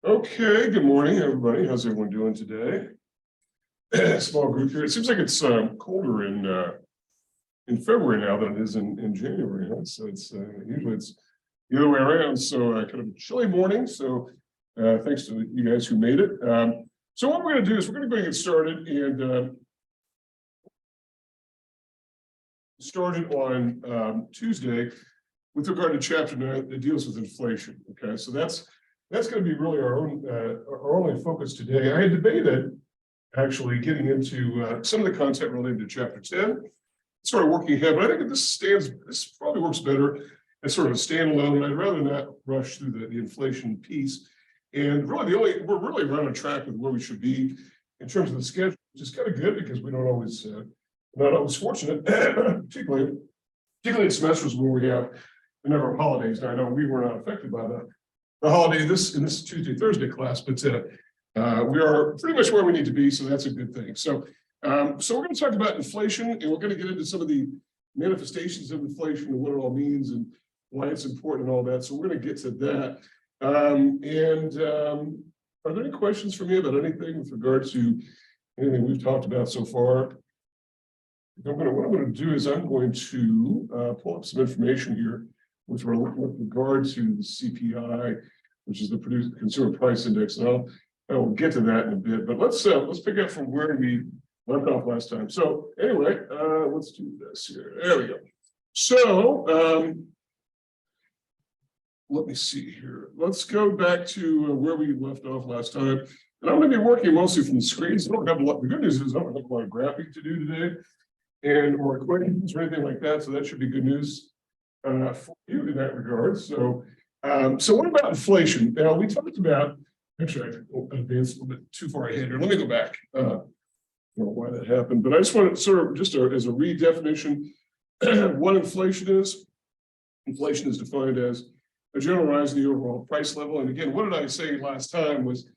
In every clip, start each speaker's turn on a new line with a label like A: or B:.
A: Okay, good morning, everybody. How's everyone doing today? Small group here. It seems like it's colder in February now than it is in January. Huh? So it's usually it's the other way around. So kind of a chilly morning. So thanks to you guys who made it. So what we're going to do is we're going to go ahead and get started and started on Tuesday with regard to chapter 9 that deals with inflation. Okay, so that's going to be really our only focus today. I had debated actually getting into some of the content related to chapter 10, sort of working ahead, but I think this probably works better as sort of a standalone, and I'd rather not rush through the inflation piece. And really we're really right on track with where we should be in terms of the schedule, which is kind of good because we don't always, not always fortunate, particularly in semesters where we have a number of holidays. Now I know we were not affected by the holiday in this Tuesday, Thursday class, but we are pretty much where we need to be, so that's a good thing. So we're going to talk about inflation, and we're going to get into some of the manifestations of inflation and what it all means and why it's important and all that. So we're going to get to that. Are there any questions for me about anything with regard to anything we've talked about so far? What I'm going to do is I'm going to pull up some information here with regard to the CPI, which is the Consumer Price Index, and I will get to that in a bit. But let's pick up from where we left off last time. So anyway, let's do this here. There we go. So let me see here. Let's go back to where we left off last time. And I'm going to be working mostly from the screens. I don't have a lot. The good news is I don't have a lot of graphing to do today, or equations or anything like that. So that should be good news for you in that regard. So, so what about inflation? Now we talked about. Actually, I advanced a little bit too far ahead here. Let me go back. I don't know why that happened, but I just want to sort of just as a redefinition, what inflation is. Inflation is defined as a general rise in the overall price level. And again, what did I say last time was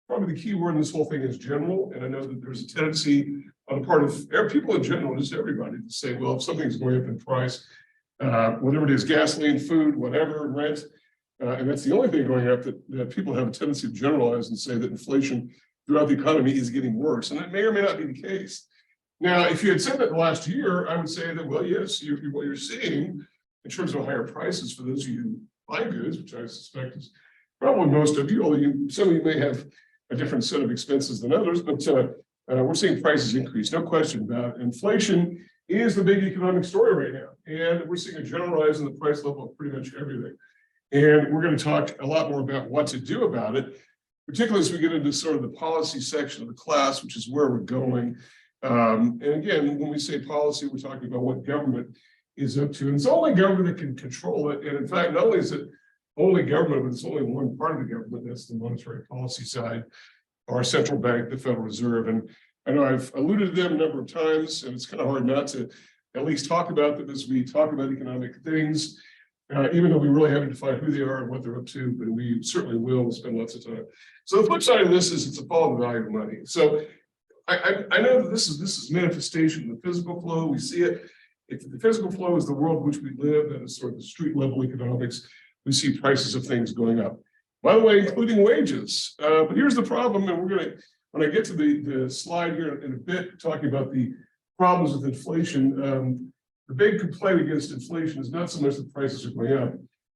A: probably the key word in this whole thing is general. And I know that there's a tendency on the part of people in general, just everybody, to say, well, if something's going up in price, whatever it is, gasoline, food, whatever, rent, and that's the only thing going up that people have a tendency to generalize and say that inflation throughout the economy is getting worse. And that may or may not be the case. Now, if you had said that last year, I would say that, well, yes, what you're seeing in terms of higher prices for those of you who buy goods, which I suspect is probably most of you, although some of you may have a different set of expenses than others, but we're seeing prices increase, no question about it. Inflation is the big economic story right now. And we're seeing a general rise in the price level of pretty much everything. And we're going to talk a lot more about what to do about it, particularly as we get into sort of the policy section of the class, which is where we're going. And again, when we say policy, we're talking about what government is up to. And it's only government that can control it. And in fact, not only is it only government, but it's only one part of the government, that's the monetary policy side, our central bank, the Federal Reserve. And I know I've alluded to them a number of times, and it's kind of hard not to at least talk about them as we talk about economic things. Even though we really haven't defined who they are and what they're up to, but we certainly will spend lots of time. So the flip side of this is it's a fall in the value of money. So I know that this is manifestation of the physical flow. We see it. If the physical flow is the world in which we live, that is sort of the street level economics, we see prices of things going up. By the way, including wages. But here's the problem, and we're going to, when I get to the slide here in a bit, talking about the problems with inflation, the big complaint against inflation is not so much that prices are going up,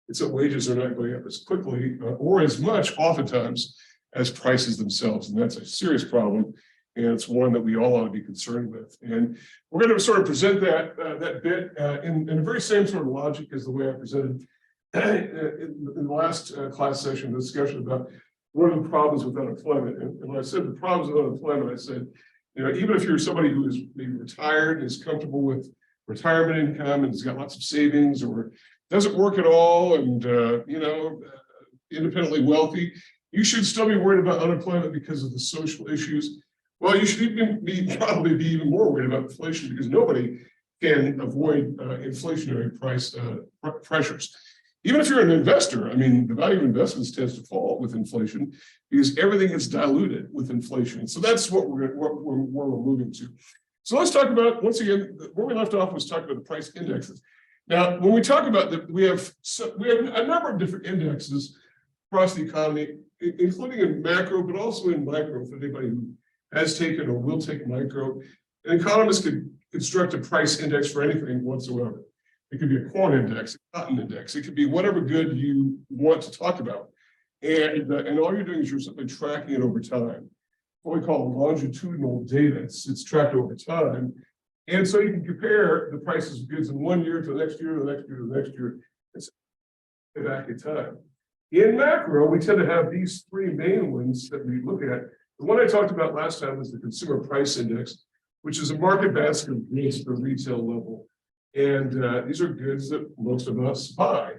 A: it's that wages are not going up as quickly or as much, oftentimes, as prices themselves. And that's a serious problem. And it's one that we all ought to be concerned with. And we're going to sort of present that bit in the very same sort of logic as the way I presented in the last class session, the discussion about what are the problems with unemployment. And when I said the problems with unemployment, I said, you know, even if you're somebody who is maybe retired, is comfortable with retirement income and has got lots of savings, or doesn't work at all, and independently wealthy, you should still be worried about unemployment because of the social issues. Well, you should probably be even more worried about inflation because nobody can avoid inflationary price pressures. Even if you're an investor, I mean, the value of investments tends to fall with inflation because everything gets diluted with inflation. So that's what we're moving to. So let's talk about, once again, where we left off was talking about the price indexes. Now, when we talk about that, we have a number of different indexes across the economy, including in macro, but also in micro for anybody who has taken or will take micro. An economist could construct a price index for anything whatsoever. It could be a corn index, a cotton index. It could be whatever good you want to talk about. And all you're doing is you're simply tracking it over time. What we call longitudinal data. It's tracked over time. And so you can compare the prices of goods in 1 year to the next year, to the next year, to the next year. It's back in time. In macro, we tend to have these three main ones that we look at. The one I talked about last time was the consumer price index, which is a market basket of goods at the retail level. And these are goods that most of us buy.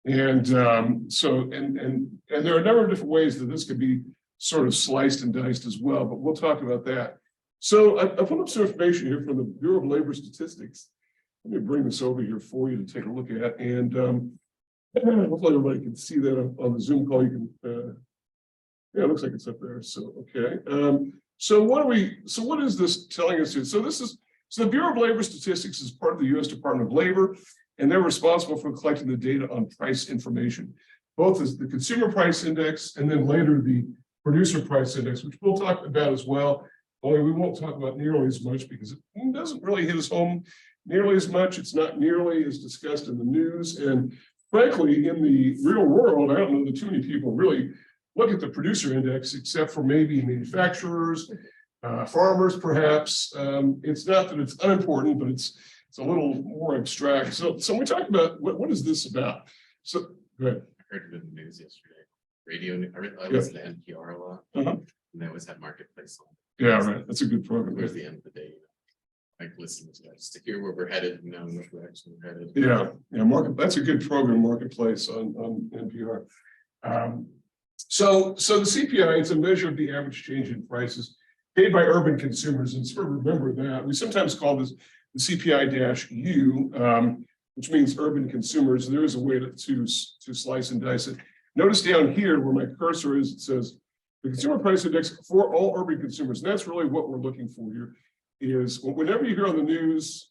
A: And and there are a number of different ways that this could be sort of sliced and diced as well, but we'll talk about that. So I put up some information here from the Bureau of Labor Statistics. Let me bring this over here for you to take a look at. And hopefully everybody can see that on the Zoom call. You can, yeah, it looks like it's up there. So, okay. So what is this telling us here? So the Bureau of Labor Statistics is part of the U.S. Department of Labor, and they're responsible for collecting the data on price information, both as the consumer price index and then later the producer price index, which we'll talk about as well. Only we won't talk about nearly as much because it doesn't really hit us home nearly as much. It's not nearly as discussed in the news. And frankly, in the real world, I don't know that too many people really look at the producer index, except for maybe manufacturers, farmers, perhaps. It's not that it's unimportant, but it's a little more abstract. So when we talk about what is this about? So go ahead.
B: I heard it in the news yesterday. I listen to NPR a lot, and they always have Marketplace on.
A: Yeah, right. That's a good program.
B: Towards the end of the day, like listening to that, just to hear where we're headed and knowing where we're actually headed.
A: Yeah, that's a good program, Marketplace on NPR. So the CPI, it's a measure of the average change in prices paid by urban consumers, and sort of remember that we sometimes call this the CPI-U, which means urban consumers. There is a way to slice and dice it. Notice down here where my cursor is, it says the consumer price index for all urban consumers. And that's really what we're looking for here. Is whenever you hear on the news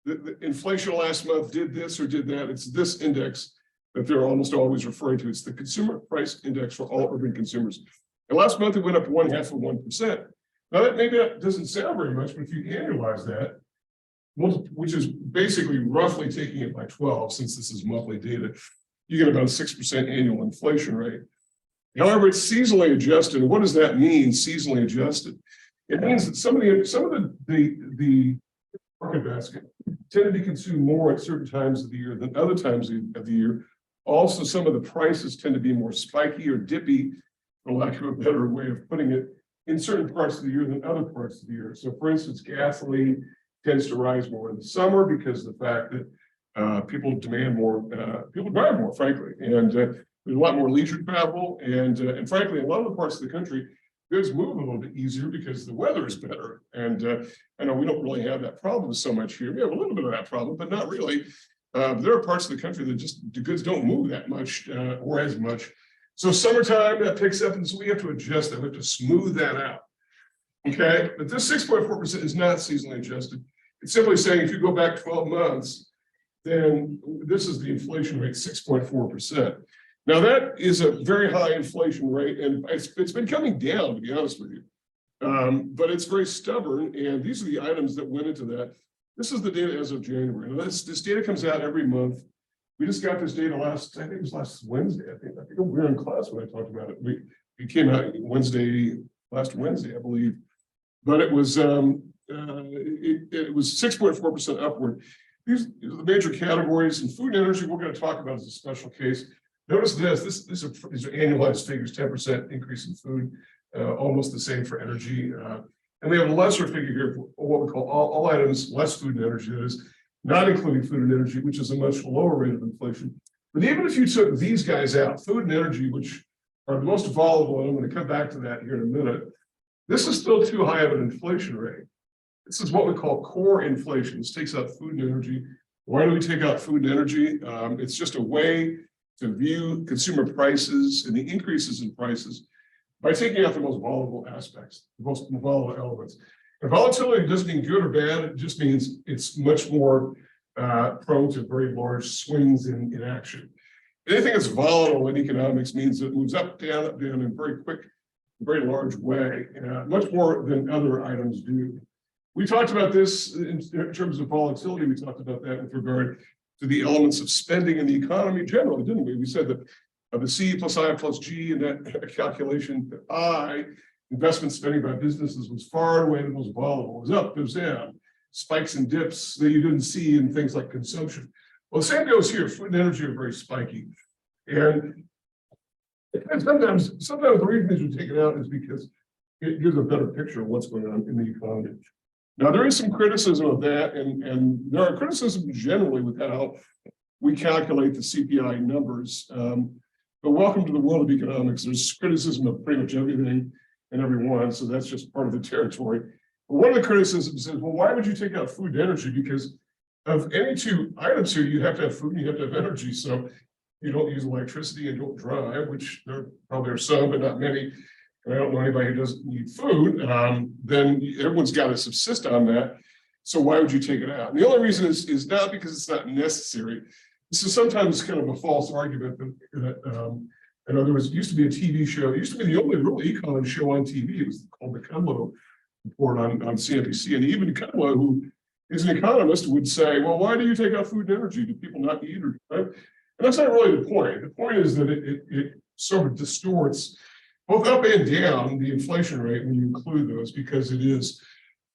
A: the inflation last month did this or did that, it's this index that they're almost always referring to. It's the consumer price index for all urban consumers. And last month it went up 0.5%. Now that doesn't sound very much, but if you annualize that, which is basically roughly taking it by 12, since this is monthly data, you get about a 6% annual inflation rate. However, it's seasonally adjusted. And what does that mean, seasonally adjusted? It means that some of the market basket tend to be consumed more at certain times of the year than other times of the year. Also, some of the prices tend to be more spiky or dippy, for lack of a better way of putting it, in certain parts of the year than other parts of the year. So for instance, gasoline tends to rise more in the summer because of the fact that people demand more, people drive more, frankly, and there's a lot more leisure travel. And frankly, in a lot of the parts of the country, goods move a little bit easier because the weather is better. And I know we don't really have that problem so much here. We have a little bit of that problem, but not really. There are parts of the country that just the goods don't move that much or as much. So summertime that picks up, and so we have to adjust that. We have to smooth that out. Okay, but this 6.4% is not seasonally adjusted. It's simply saying if you go back 12 months, then this is the inflation rate, 6.4%. Now that is a very high inflation rate, and it's been coming down, to be honest with you. But it's very stubborn, and these are the items that went into that. This is the data as of January. Now this data comes out every month. We just got this data I think it was last Wednesday. I think we were in class when I talked about it. We came out last Wednesday, I believe. But it was it was 6.4% upward. These are the major categories. In food and energy, we're going to talk about as a special case. Notice these are annualized figures, 10% increase in food, almost the same for energy. And we have a lesser figure here for what we call all items, less food and energy, that is not including food and energy, which is a much lower rate of inflation. But even if you took these guys out, food and energy, which are the most volatile, and I'm going to come back to that here in a minute, this is still too high of an inflation rate. This is what we call core inflation. This takes out food and energy. Why do we take out food and energy? It's just a way to view consumer prices and the increases in prices by taking out the most volatile aspects, the most volatile elements. And volatility doesn't mean good or bad. It just means it's much more prone to very large swings in action. anything that's volatile in economics means it moves up, down in a very quick, very large way, much more than other items do. We talked about this in terms of volatility. We talked about that with regard to the elements of spending in the economy generally, didn't we? We said that the C plus I plus G in that calculation, that I, investment spending by businesses, was far and away the most volatile. It was up, it was down, spikes and dips that you didn't see in things like consumption. Well, the same goes here. Food and energy are very spiky. And sometimes the reason these are taken out is because it gives a better picture of what's going on in the economy. Now, there is some criticism of that, and there are criticisms generally with how we calculate the CPI numbers. But welcome to the world of economics. There's criticism of pretty much everything and everyone, so that's just part of the territory. But one of the criticisms is, well, why would you take out food and energy? Because of any two items here, you have to have food and you have to have energy. So you don't use electricity and don't drive, which there probably are some, but not many. And I don't know anybody who doesn't need food. Then everyone's got to subsist on that. So why would you take it out? And the only reason is not because it's not necessary. This is sometimes kind of a false argument that in other words, it used to be a TV show. It used to be the only real econ show on TV. It was called the Kudlow Report on CNBC. And even Kudlow, who is an economist, would say, well, why do you take out food and energy? Do people not eat? Right? And that's not really the point. The point is that it sort of distorts both up and down the inflation rate when you include those, because it is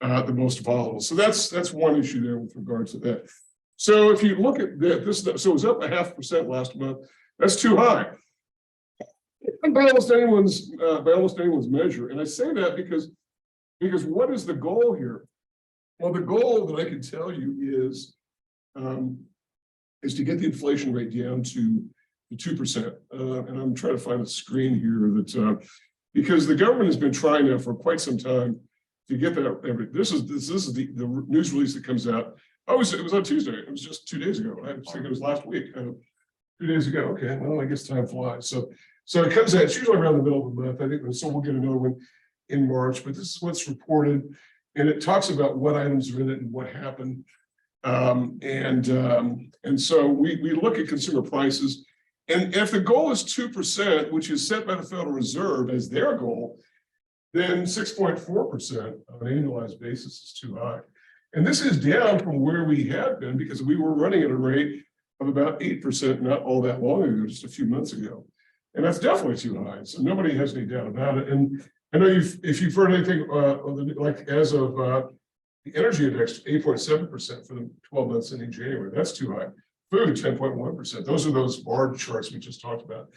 A: the most volatile. So that's one issue there with regards to that. So if you look at that, so it was up 0.5% last month. That's too high. By almost anyone's measure. And I say that because what is the goal here? Well, the goal that I can tell you is to get the inflation rate down to 2%. And I'm trying to find a screen here that because the government has been trying now for quite some time to get that. This is the news release that comes out. Oh, it was on Tuesday. It was just 2 days ago. I think it was last week. 2 days ago. Okay, well, I guess time flies. So it comes out. It's usually around the middle of the month. I think so. We'll get another one in March. But this is what's reported, and it talks about what items are in it and what happened. And so we look at consumer prices, and if the goal is 2%, which is set by the Federal Reserve as their goal, then 6.4% on an annualized basis is too high. And this is down from where we had been because we were running at a rate of about 8% not all that long ago, just a few months ago. And that's definitely too high. So nobody has any doubt about it. And I know if you've heard anything like as of the energy index, 8.7% for the 12 months ending January, that's too high. Food, 10.1%. Those are those bar charts we just talked about.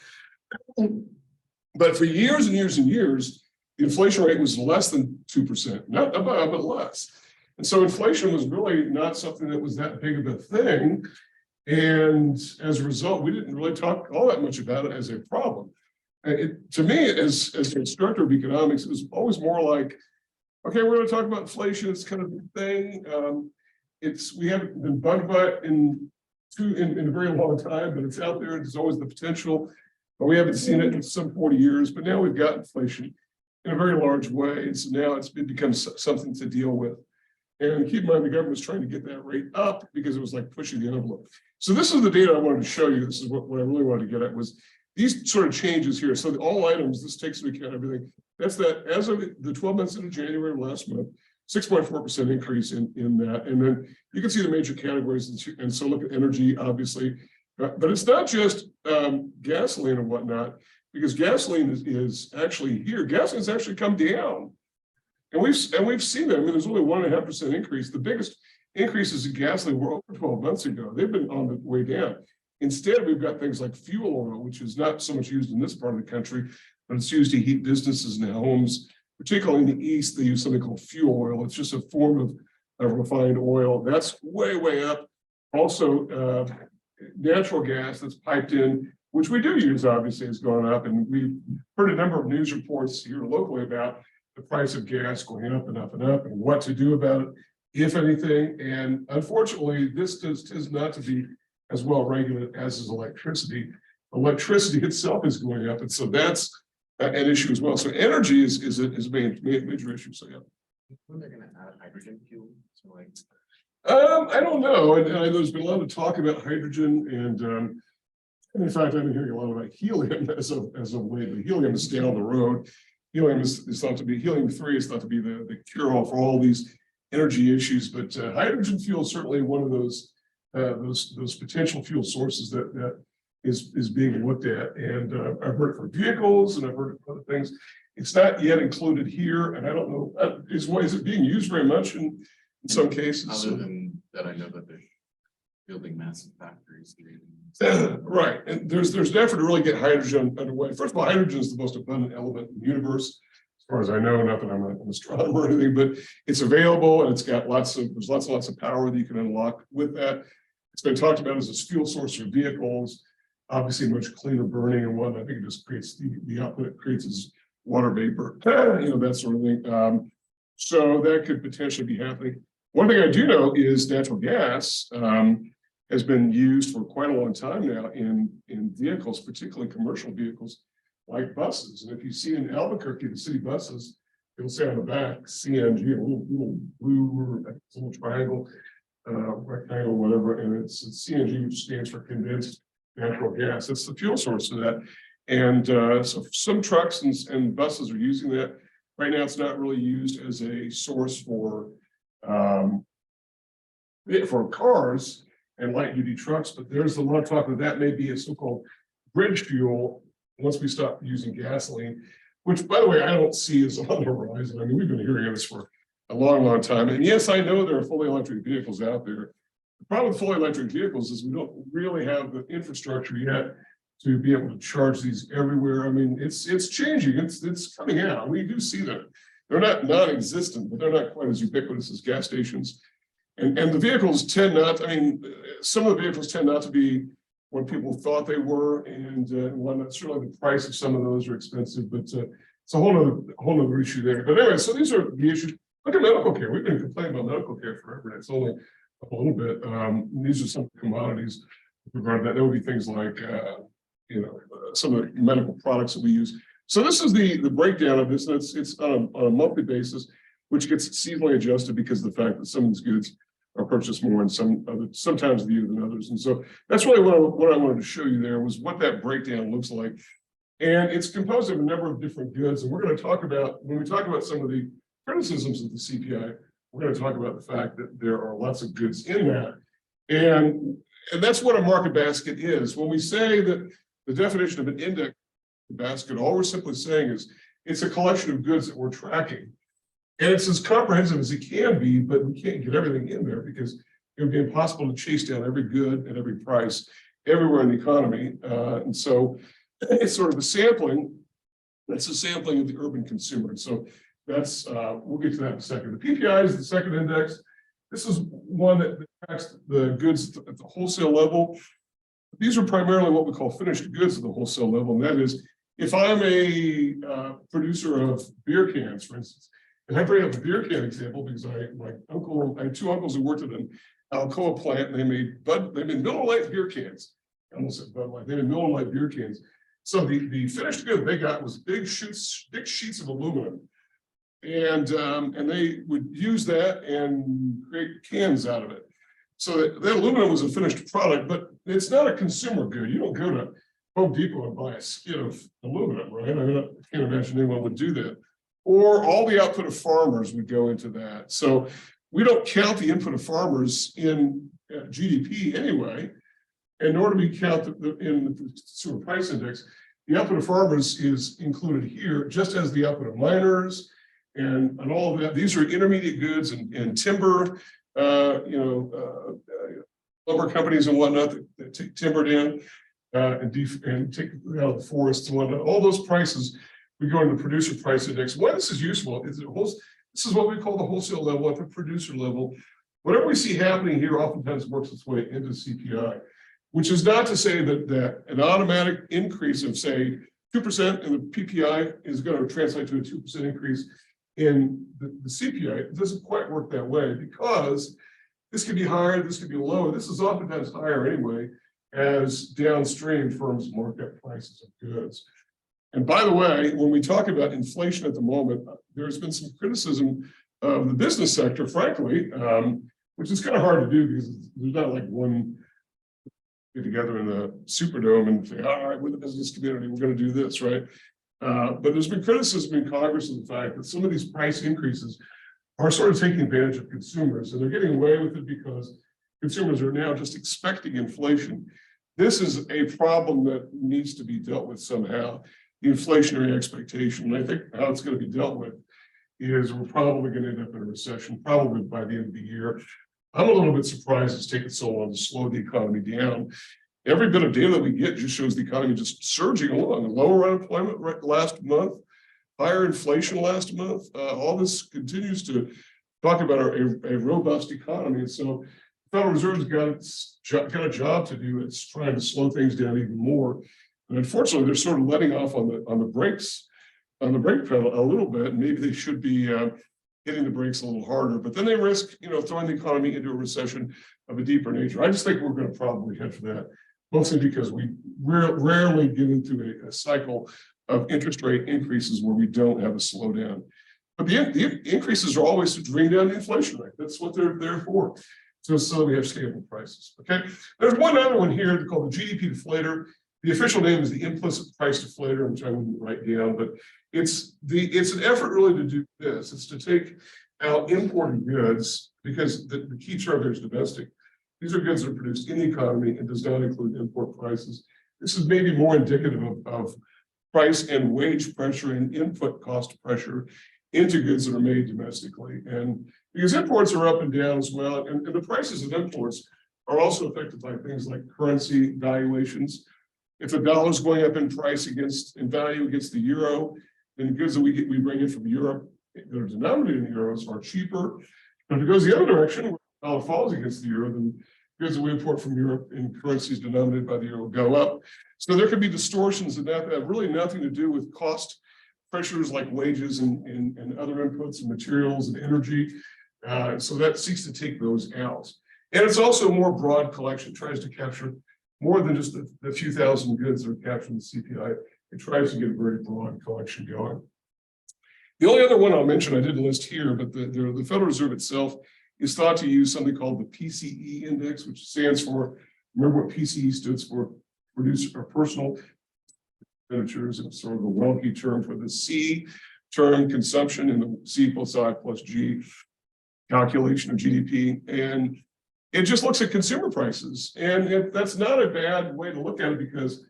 A: But for years and years and years, the inflation rate was less than 2%, not above, but less. And so inflation was really not something that was that big of a thing. And as a result, we didn't really talk all that much about it as a problem. To me, as an instructor of economics, it was always more like, okay, we're going to talk about inflation. It's kind of a thing. We haven't been bugged by it in a very long time, but it's out there. There's always the potential, but we haven't seen it in some 40 years. But now we've got inflation in a very large way. And so now it's become something to deal with. And keep in mind, the government was trying to get that rate up because it was like pushing the envelope. So this is the data I wanted to show you. This is what I really wanted to get at was these sort of changes here. So all items, this takes into account everything. That's that as of the 12 months into January of last month, 6.4% increase in that. And then you can see the major categories. And so look at energy, obviously. But it's not just gasoline and whatnot, because gasoline is actually here. Gasoline's actually come down. And we've seen that. I mean, there's only 1.5% increase. The biggest increases in gasoline were over 12 months ago. They've been on the way down. Instead, we've got things like fuel oil, which is not so much used in this part of the country, but it's used to heat businesses and homes, particularly in the East. They use something called fuel oil. It's just a form of refined oil. That's way, way up. Also, natural gas that's piped in, which we do use, obviously, has gone up. And we've heard a number of news reports here locally about the price of gas going up and up and up and what to do about it, if anything. And unfortunately, this tends not to be as well regulated as is electricity. Electricity itself is going up. And so that's an issue as well. So energy is a major issue. So, yeah.
B: When they're going to add hydrogen fuel? So like,
A: I don't know. And there's been a lot of talk about hydrogen, and And in fact, I've been hearing a lot about helium as of late. The helium is down the road. Helium is thought to be, helium-3 is thought to be the cure-all for all these energy issues, but hydrogen fuel is certainly one of those potential fuel sources that is being looked at. And I've heard it for vehicles, and I've heard it for other things. It's not yet included here, and I don't know, is it being used very much in some cases?
B: Other than that, I know that they're building massive factories.
A: Right, and there's an effort to really get hydrogen underway. First of all, hydrogen is the most abundant element in the universe, as far as I know. Not that I'm an astronomer or anything, but it's available, and it's got there's lots and lots of power that you can unlock with that. It's been talked about as a fuel source for vehicles, obviously much cleaner burning and whatnot. I think it just creates the output it creates is water vapor, that sort of thing. So that could potentially be happening. One thing I do know is natural gas has been used for quite a long time now in vehicles, particularly commercial vehicles like buses. And if you see in Albuquerque, the city buses, you'll say on the back, CNG, a little blue, a little triangle, rectangle, whatever, and it's CNG, which stands for condensed natural gas. It's the fuel source of that. And so some trucks and buses are using that. Right now, it's not really used as a source for cars and light duty trucks, but there's a lot of talk that may be a so-called bridge fuel once we stop using gasoline, which, by the way, I don't see as on the horizon. I mean, we've been hearing of this for a long, long time. And yes, I know there are fully electric vehicles out there. The problem with fully electric vehicles is we don't really have the infrastructure yet to be able to charge these everywhere. I mean, it's changing. It's coming out. We do see them. They're not non-existent, but they're not quite as ubiquitous as gas stations. And the vehicles tend not, I mean, some of the vehicles tend not to be what people thought they were, and certainly the price of some of those are expensive, but it's a whole other issue there. But anyway, so these are the issues. Look at medical care. We've been complaining about medical care forever, and it's only a little bit. These are some commodities with regard to that. There would be things like, some of the medical products that we use. So this is the breakdown of this, and it's on a monthly basis, which gets seasonally adjusted because of the fact that some of these goods are purchased more and sometimes the year than others. And so that's really what I wanted to show you there was what that breakdown looks like. And it's composed of a number of different goods. And we're going to talk about, when we talk about some of the criticisms of the CPI, we're going to talk about the fact that there are lots of goods in that. And that's what a market basket is. When we say that the definition of an index basket, all we're simply saying is it's a collection of goods that we're tracking. And it's as comprehensive as it can be, but we can't get everything in there because it would be impossible to chase down every good at every price everywhere in the economy. And so it's sort of a sampling. That's a sampling of the urban consumer. And so that's, we'll get to that in a second. The PPI is the second index. This is one that tracks the goods at the wholesale level. These are primarily what we call finished goods at the wholesale level. And that is, if I'm a producer of beer cans, for instance, and I bring up the beer can example because I had two uncles who worked at an Alcoa plant, and they made Miller Lite beer cans. I almost said Bud Light. They made Miller Lite beer cans. So the finished good they got was big sheets of aluminum, and they would use that and create cans out of it. So that aluminum was a finished product, but it's not a consumer good. You don't go to Home Depot and buy a skid of aluminum, right? I mean, I can't imagine anyone would do that. Or all the output of farmers would go into that. So we don't count the input of farmers in GDP anyway, and nor do we count in the consumer price index. The output of farmers is included here, just as the output of miners and all of that. These are intermediate goods and timber, lumber companies and whatnot that take timber down and take it out of the forests and whatnot. All those prices, we go into the producer price index. Why this is useful is this is what we call the wholesale level at the producer level. Whatever we see happening here oftentimes works its way into CPI, which is not to say that an automatic increase of, say, 2% in the PPI is going to translate to a 2% increase in the CPI. It doesn't quite work that way because this could be higher, this could be lower. This is oftentimes higher anyway as downstream firms mark up prices of goods. And by the way, when we talk about inflation at the moment, there's been some criticism of the business sector, frankly, which is kind of hard to do because there's not like one get together in the Superdome and say, all right, we're the business community, we're going to do this, right? But there's been criticism in Congress of the fact that some of these price increases are sort of taking advantage of consumers, and they're getting away with it because consumers are now just expecting inflation. This is a problem that needs to be dealt with somehow, the inflationary expectation. And I think how it's going to be dealt with is we're probably going to end up in a recession, probably by the end of the year. I'm a little bit surprised it's taken so long to slow the economy down. Every bit of data that we get just shows the economy just surging along. Lower unemployment last month, higher inflation last month. All this continues to talk about a robust economy. And so the Federal Reserve's got a job to do. It's trying to slow things down even more. And unfortunately, they're sort of letting off on the brakes, on the brake pedal a little bit. Maybe they should be hitting the brakes a little harder, but then they risk, throwing the economy into a recession of a deeper nature. I just think we're going to probably head for that, mostly because we rarely get into a cycle of interest rate increases where we don't have a slowdown. But the increases are always to bring down the inflation rate. That's what they're there for. So we have stable prices. Okay. There's one other one here called the GDP deflator. The official name is the implicit price deflator, which I wouldn't write down, but it's an effort really to do this. It's to take out imported goods, because the key term there is domestic. These are goods that are produced in the economy and does not include import prices. This is maybe more indicative of price and wage pressure and input cost pressure into goods that are made domestically. And because imports are up and down as well, and the prices of imports are also affected by things like currency valuations. If the dollar is going up in price in value against the euro, then goods that we bring in from Europe that are denominated in euros are cheaper. But if it goes the other direction, where the dollar falls against the euro, then goods that we import from Europe in currencies denominated by the euro go up. So there can be distortions in that have really nothing to do with cost pressures like wages and other inputs and materials and energy. So that seeks to take those out. And it's also a more broad collection, tries to capture more than just the few thousand goods that are captured in the CPI. It tries to get a very broad collection going. The only other one I'll mention, I didn't list here, but the Federal Reserve itself is thought to use something called the PCE index, which stands for, remember what PCE stands for, personal expenditures. It's sort of a wonky term for the C term, consumption, and the C equals I plus G, calculation of GDP. And it just looks at consumer prices. And that's not a bad way to look at it, because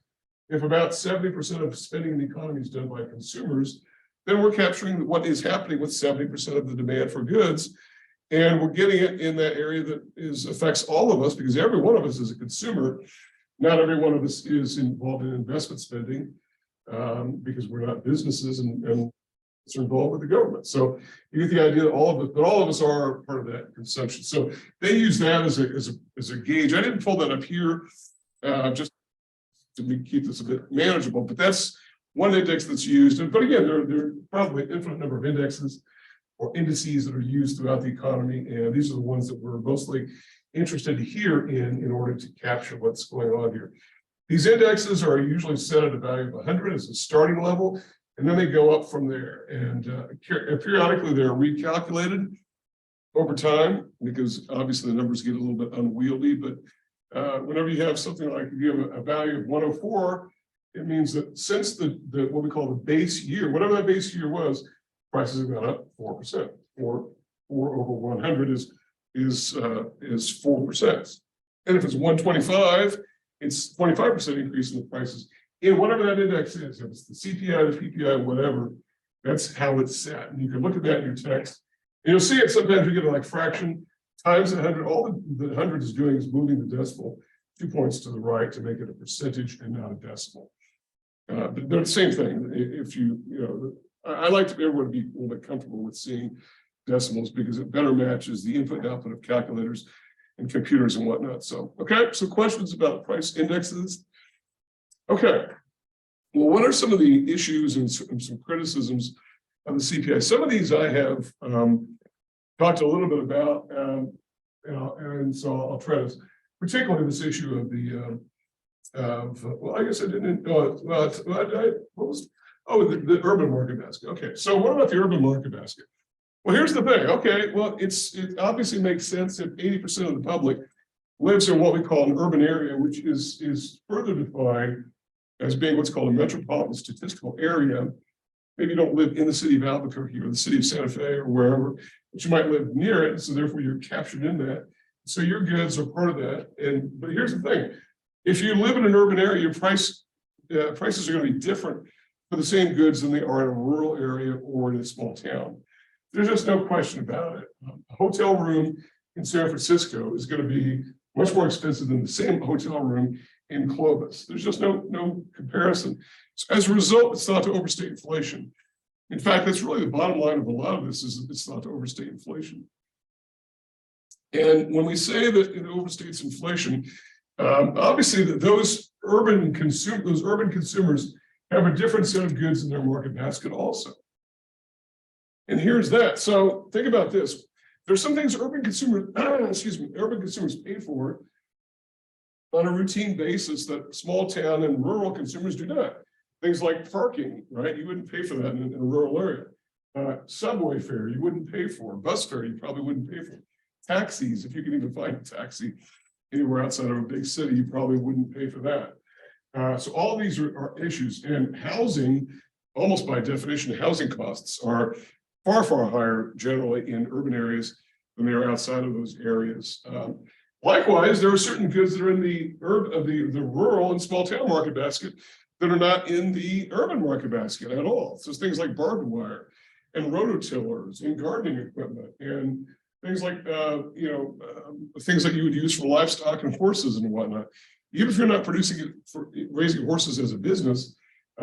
A: if about 70% of spending in the economy is done by consumers, then we're capturing what is happening with 70% of the demand for goods. And we're getting it in that area that affects all of us, because every one of us is a consumer. Not every one of us is involved in investment spending, because we're not businesses and it's involved with the government. So you get the idea that all of us are part of that consumption. So they use that as a gauge. I didn't pull that up here just to keep this a bit manageable, but that's one index that's used. But again, there are probably an infinite number of indexes or indices that are used throughout the economy. And these are the ones that we're mostly interested here in order to capture what's going on here. These indexes are usually set at a value of 100 as a starting level, and then they go up from there. And periodically they're recalculated over time, because obviously the numbers get a little bit unwieldy. But whenever you have something like, if you have a value of 104, it means that since the what we call the base year, whatever that base year was, prices have gone up 4%. 4 over 100 is 4%. And if it's 125, it's 25% increase in the prices in whatever that index is. If it's the CPI, the PPI, whatever, that's how it's set. And you can look at that in your text. And you'll see it sometimes you get like fraction times 100. All the 100 is doing is moving the decimal 2 points to the right to make it a percentage and not a decimal. But they're the same thing. If I like everyone to be a little bit comfortable with seeing decimals, because it better matches the input and output of calculators and computers and whatnot. So, okay, so questions about price indexes. Okay, well, what are some of the issues and some criticisms of the CPI? Some of these I have talked a little bit about, and so I'll try to, particularly this issue of the, well, I guess I didn't, the urban market basket. Okay, so what about the urban market basket? Well, here's the thing. Okay, well, it obviously makes sense if 80% of the public lives in what we call an urban area, which is further defined as being what's called a metropolitan statistical area. Maybe you don't live in the city of Albuquerque or the city of Santa Fe or wherever, but you might live near it. So therefore you're captured in that. So your goods are part of that. But here's the thing. If you live in an urban area, your prices are going to be different for the same goods than they are in a rural area or in a small town. There's just no question about it. A hotel room in San Francisco is going to be much more expensive than the same hotel room in Clovis. There's just no comparison. So as a result, it's not to overstate inflation. In fact, that's really the bottom line of a lot of this is it's not to overstate inflation. And when we say that it overstates inflation, obviously those urban consumers have a different set of goods in their market basket also. And here's that. So think about this. There's some things urban consumers pay for on a routine basis that small town and rural consumers do not. Things like parking, right? You wouldn't pay for that in a rural area. Subway fare, you wouldn't pay for. Bus fare, you probably wouldn't pay for. Taxis, if you can even find a taxi anywhere outside of a big city, you probably wouldn't pay for that. So all these are issues. And housing, almost by definition, housing costs are far, far higher generally in urban areas than they are outside of those areas. Likewise, there are certain goods that are in the rural and small town market basket that are not in the urban market basket at all. So things like barbed wire and rototillers and gardening equipment and things like things that you would use for livestock and horses and whatnot. Even if you're not producing it for raising horses as a business,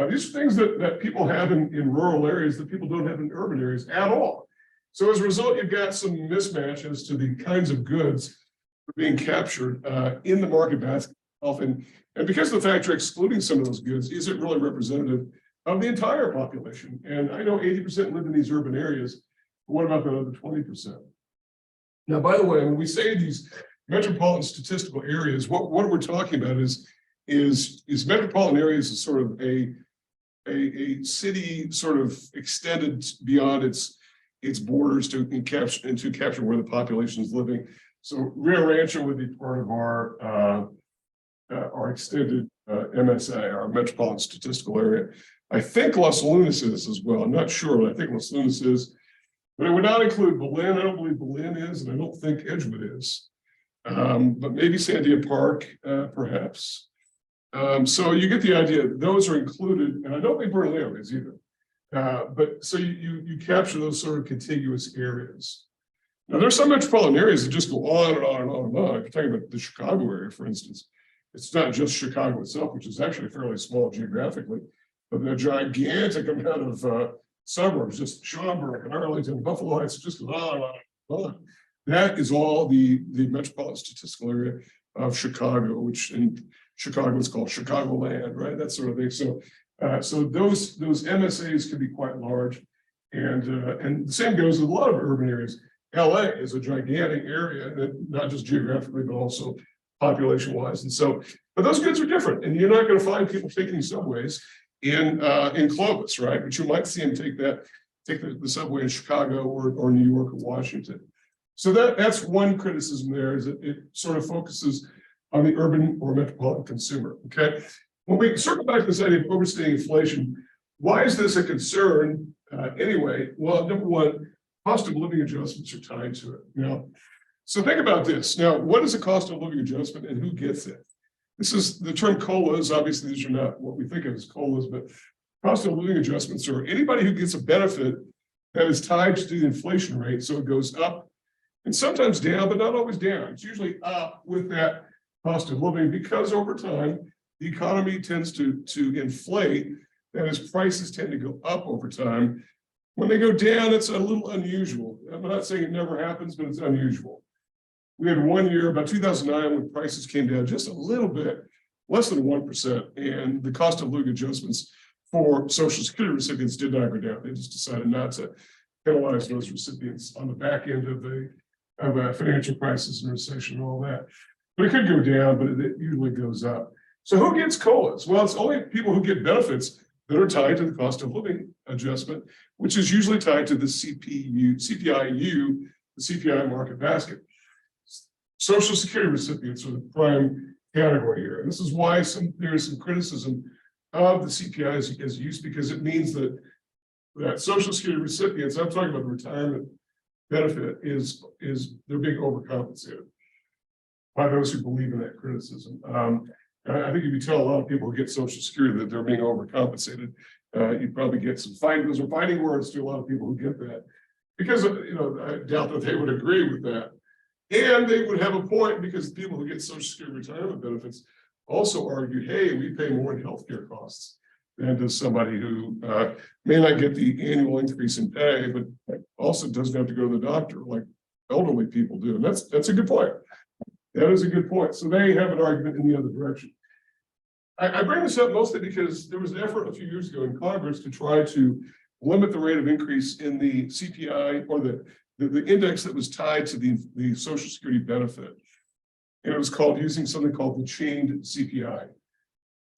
A: these are things that people have in rural areas that people don't have in urban areas at all. So as a result, you've got some mismatch as to the kinds of goods that are being captured in the market basket often. And because of the fact you're excluding some of those goods isn't really representative of the entire population. And I know 80% live in these urban areas, but what about the other 20%? Now, by the way, when we say these metropolitan statistical areas, what we're talking about is metropolitan areas is sort of a city sort of extended beyond its borders to capture where the population is living. So Rio Rancho would be part of our extended MSA, our metropolitan statistical area. I think Los Lunas is as well. I'm not sure, but I think Los Lunas is. But it would not include Belen. I don't believe Belen is, and I don't think Edgewood is. But maybe Sandia Park, perhaps. So you get the idea. Those are included, and I don't think Bernalillo is either. But so you capture those sort of contiguous areas. Now there's some metropolitan areas that just go on and on and on and on. If you're talking about the Chicago area, for instance, it's not just Chicago itself, which is actually fairly small geographically, but the gigantic amount of suburbs, just Schaumburg and Arlington, Buffalo Heights, just on and on and on. That is all the metropolitan statistical area of Chicago, which in Chicago is called Chicagoland, right? That sort of thing. So, so those MSAs can be quite large, and the same goes with a lot of urban areas. LA is a gigantic area, not just geographically, but also population-wise. And so, but those goods are different, and you're not going to find people taking subways in Clovis, right? But you might see them take the subway in Chicago or New York or Washington. So that's one criticism there, is that it sort of focuses on the urban or metropolitan consumer. Okay, when we circle back to this idea of overstating inflation, why is this a concern anyway? Well, number one, cost of living adjustments are tied to it. Now, so think about this. Now, what is a cost of living adjustment and who gets it? This is the term COLAs. Obviously, these are not what we think of as COLAs, but cost of living adjustments are anybody who gets a benefit that is tied to the inflation rate. So it goes up and sometimes down, but not always down. It's usually up with that cost of living because over time, the economy tends to inflate. That is, prices tend to go up over time. When they go down, it's a little unusual. I'm not saying it never happens, but it's unusual. We had 1 year, about 2009, when prices came down just a little bit, less than 1%, and the cost of living adjustments for Social Security recipients did not go down. They just decided not to penalize those recipients on the back end of a financial crisis and recession and all that. But it could go down, but it usually goes up. So who gets COLAs? Well, it's only people who get benefits that are tied to the cost of living adjustment, which is usually tied to the CPIU, the CPI market basket. Social Security recipients are the prime category here. And this is why there is some criticism of the CPI as use, because it means that Social Security recipients, I'm talking about the retirement benefit, is they're being overcompensated by those who believe in that criticism. I think if you tell a lot of people who get Social Security that they're being overcompensated, you probably get some fighting. Those are fighting words to a lot of people who get that, because I doubt that they would agree with that. And they would have a point, because people who get Social Security retirement benefits also argue, hey, we pay more in healthcare costs than does somebody who may not get the annual increase in pay, but also doesn't have to go to the doctor like elderly people do. And that's a good point. That is a good point. So they have an argument in the other direction. I bring this up mostly because there was an effort a few years ago in Congress to try to limit the rate of increase in the CPI, or the index that was tied to the Social Security benefit. And it was using something called the chained CPI.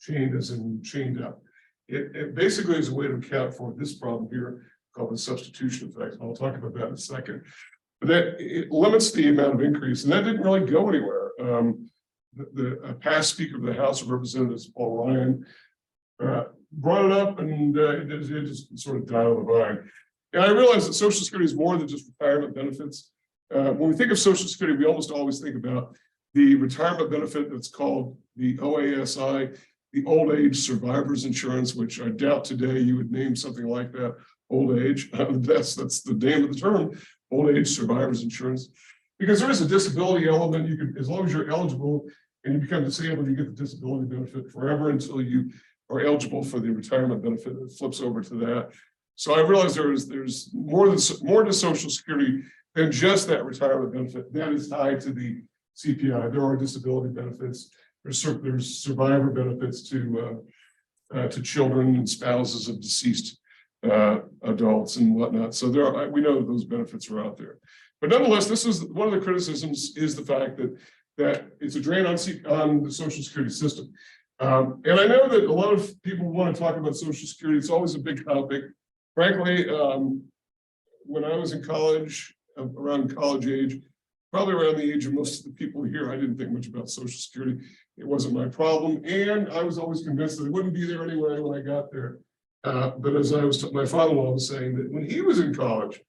A: Chained as in chained up. It basically is a way to account for this problem here called the substitution effect. I'll talk about that in a second. But that it limits the amount of increase, and that didn't really go anywhere. The past Speaker of the House of Representatives, Paul Ryan, brought it up, and it just sort of died on the vine. And I realize that Social Security is more than just retirement benefits. When we think of Social Security, we almost always think about the retirement benefit that's called the OASI, the Old Age Survivors Insurance, which I doubt today you would name something like that, old age. That's the name of the term, Old Age Survivors Insurance, because there is a disability element. You can, as long as you're eligible and you become disabled, you get the disability benefit forever until you are eligible for the retirement benefit. It flips over to that. So I realize there's more to Social Security than just that retirement benefit that is tied to the CPI. There are disability benefits. There's survivor benefits to children and spouses of deceased adults and whatnot. So we know that those benefits are out there. But nonetheless, this is one of the criticisms, is the fact that it's a drain on the Social Security system. And I know that a lot of people want to talk about Social Security. It's always a big topic. Frankly, when I was in college, around college age, probably around the age of most of the people here, I didn't think much about Social Security. It wasn't my problem. And I was always convinced that it wouldn't be there anyway when I got there. But as my father-in-law was saying, that when he was in college,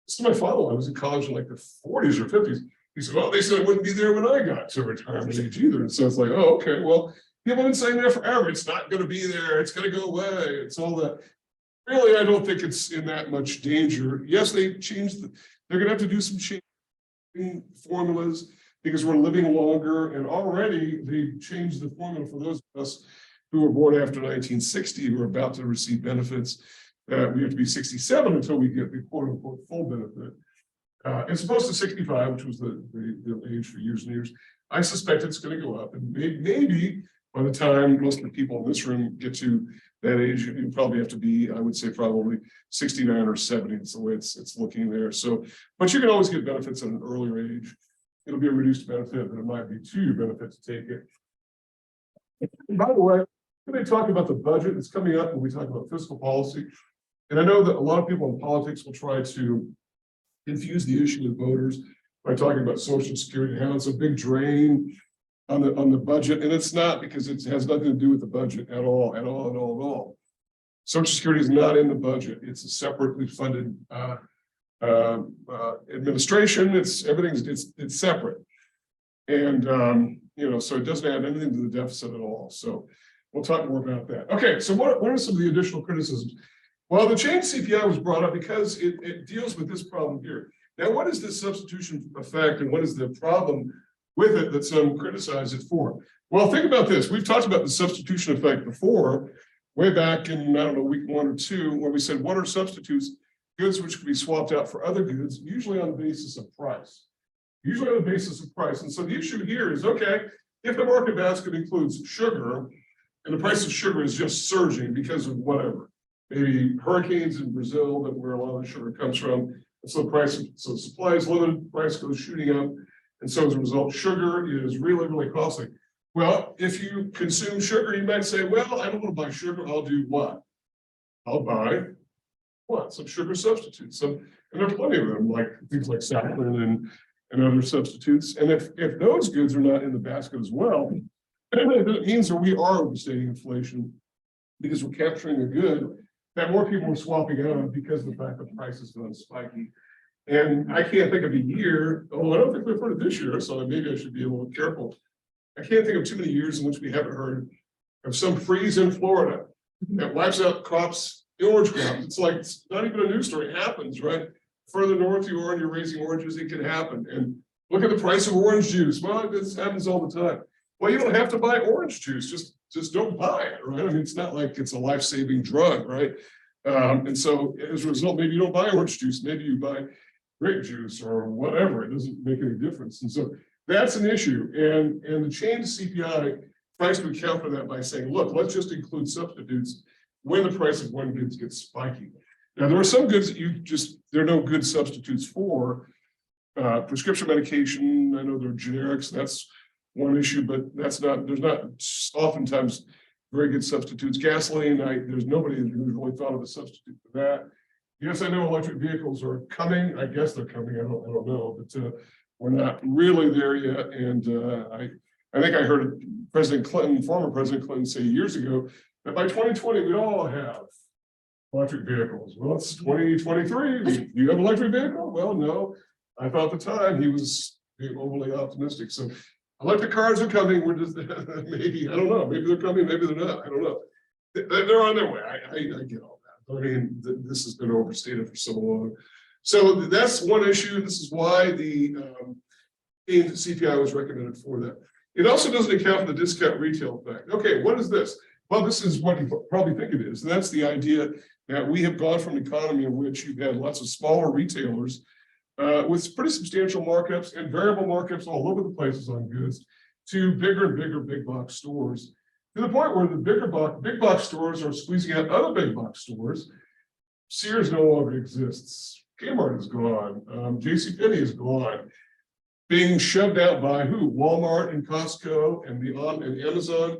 A: this is my father-in-law was in college in like the 40s or 50s. He said, well, they said it wouldn't be there when I got to retirement age either. And so it's like, oh, okay, well, people have been saying that forever. It's not going to be there. It's going to go away. It's all that. Really, I don't think it's in that much danger. Yes, they're going to have to do some changing formulas because we're living longer. And already they changed the formula for those of us who were born after 1960 who are about to receive benefits. We have to be 67 until we get the quote unquote full benefit. As opposed to 65, which was the age for years and years. I suspect it's going to go up, and maybe by the time most of the people in this room get to that age, you probably have to be, I would say, probably 69 or 70. It's the way it's looking there. So, but you can always get benefits at an earlier age. It'll be a reduced benefit, but it might be to your benefit to take it. And by the way, when they talk about the budget, it's coming up when we talk about fiscal policy. And I know that a lot of people in politics will try to confuse the issue with voters by talking about Social Security and how it's a big drain on the budget, and it's not, because it has nothing to do with the budget at all. Social Security is not in the budget. It's a separately funded administration. It's separate, and so it doesn't add anything to the deficit at all. So we'll talk more about that. Okay, so what are some of the additional criticisms? Well, the change CPI was brought up because it deals with this problem here. Now, what is this substitution effect, and what is the problem with it that some criticize it for? Well, think about this. We've talked about the substitution effect before, way back in, I don't know, week 1 or 2, where we said, what are substitutes? Goods which can be swapped out for other goods, usually on the basis of price. Usually on the basis of price. And so the issue here is, okay, if the market basket includes sugar, and the price of sugar is just surging because of whatever, maybe hurricanes in Brazil, that where a lot of the sugar comes from. And so supply is limited, price goes shooting up. And so as a result, sugar is really, really costly. Well, if you consume sugar, you might say, well, I don't want to buy sugar. I'll do what? I'll buy what? Some sugar substitutes. And there are plenty of them, like things like saccharin and other substitutes. And if those goods are not in the basket as well, it means that we are overstating inflation because we're capturing a good that more people are swapping out because of the fact that price has gone spiky. And I can't think of a year, oh, I don't think we've heard of this year, so maybe I should be a little careful. I can't think of too many years in which we haven't heard of some freeze in Florida that wipes out crops, the orange crops. It's like, it's not even a news story, it happens, right? Further north you are and you're raising oranges, it can happen. And look at the price of orange juice. Well, this happens all the time. Well, you don't have to buy orange juice, just don't buy it, right? I mean, it's not like it's a life-saving drug, right? And so as a result, maybe you don't buy orange juice, maybe you buy grape juice or whatever. It doesn't make any difference. And so that's an issue. And the change CPI tries to account for that by saying, look, let's just include substitutes when the price of one goods gets spiky. Now, there are some goods that there are no good substitutes for. Prescription medication, I know they're generics, that's one issue, but there's not oftentimes very good substitutes. Gasoline, there's nobody who's really thought of a substitute for that. Yes, I know electric vehicles are coming. I guess they're coming. I don't know, but we're not really there yet. And I think I heard former President Clinton say years ago that by 2020 we'd all have electric vehicles. Well, it's 2023. Do you have an electric vehicle? Well, no. I thought at the time he was being overly optimistic. So electric cars are coming. We're just maybe, I don't know. Maybe they're coming. Maybe they're not. I don't know. They're on their way. I get all that. I mean, this has been overstated for so long. So that's one issue. This is why the CPI was recommended for that. It also doesn't account for the discount retail effect. Okay, what is this? Well, this is what you probably think it is. And that's the idea that we have gone from an economy in which you've had lots of smaller retailers with pretty substantial markups and variable markups all over the places on goods to bigger and bigger big box stores, to the point where the big box stores are squeezing out other big box stores. Sears no longer exists. Kmart is gone. JCPenney is gone. Being shoved out by who? Walmart and Costco and Amazon.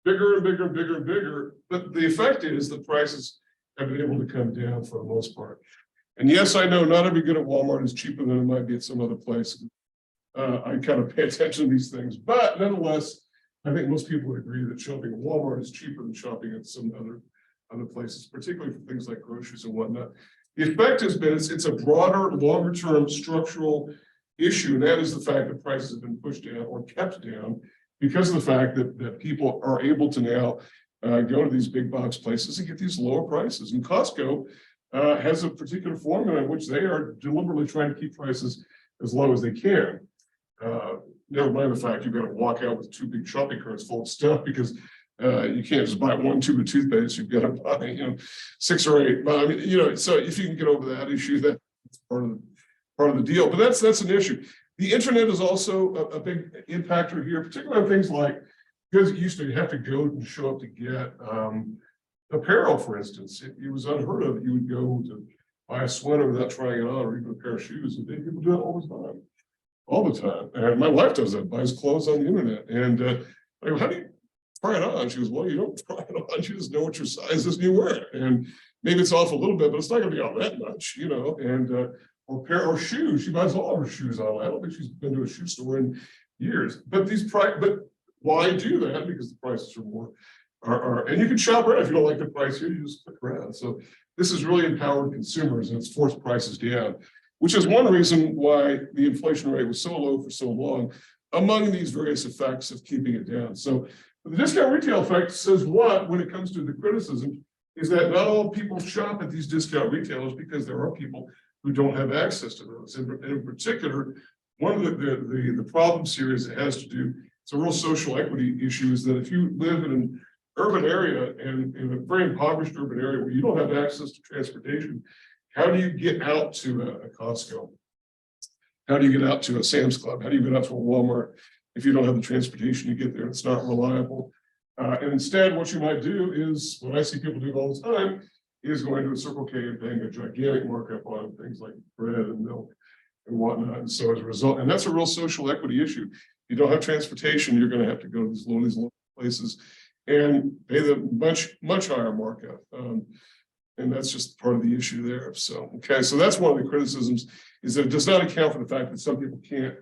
A: Bigger and bigger and bigger and bigger. But the effect is the prices have been able to come down for the most part. And yes, I know not every good at Walmart is cheaper than it might be at some other place. I kind of pay attention to these things, but nonetheless, I think most people would agree that shopping at Walmart is cheaper than shopping at some other places, particularly for things like groceries and whatnot. The effect has been it's a broader, longer term structural issue, and that is the fact that prices have been pushed down or kept down because of the fact that people are able to now go to these big box places and get these lower prices. And Costco has a particular formula in which they are deliberately trying to keep prices as low as they can. Never mind the fact you've got to walk out with 2 big shopping carts full of stuff because you can't just buy 1 tube of toothpaste. You've got to buy 6 or 8. But I mean, so if you can get over that issue, that's part of the deal. But that's an issue. The internet is also a big impactor here, particularly on things like because you used to have to go and show up to get apparel, for instance. It was unheard of. You would go to buy a sweater without trying it on, or even a pair of shoes. And people do that all the time. And my wife does that, buys clothes on the internet. And I go, how do you try it on? She goes, well, you don't try it on. You just know what your size is and you wear it. And maybe it's off a little bit, but it's not going to be all that much, And or shoes. She buys all of her shoes online. I don't think she's been to a shoe store in years. But why do that? Because the prices are more. And you can shop around if you don't like the price here, you just click around. So this has really empowered consumers and it's forced prices down, which is one reason why the inflation rate was so low for so long, among these various effects of keeping it down. So the discount retail effect says what, when it comes to the criticism, is that not all people shop at these discount retailers because there are people who don't have access to those. And in particular, one of the problems here is it has to do, it's a real social equity issue, is that if you live in an urban area and in a very impoverished urban area where you don't have access to transportation, how do you get out to a Costco? How do you get out to a Sam's Club? How do you get out to a Walmart if you don't have the transportation to get there? It's not reliable. And instead, what you might do is, what I see people do all the time, is going to a Circle K and paying a gigantic markup on things like bread and milk and whatnot. And so as a result, and that's a real social equity issue. If you don't have transportation, you're going to have to go to these low places and pay the much higher markup. And that's just part of the issue there. So, okay, so that's one of the criticisms, is that it does not account for the fact that some people can't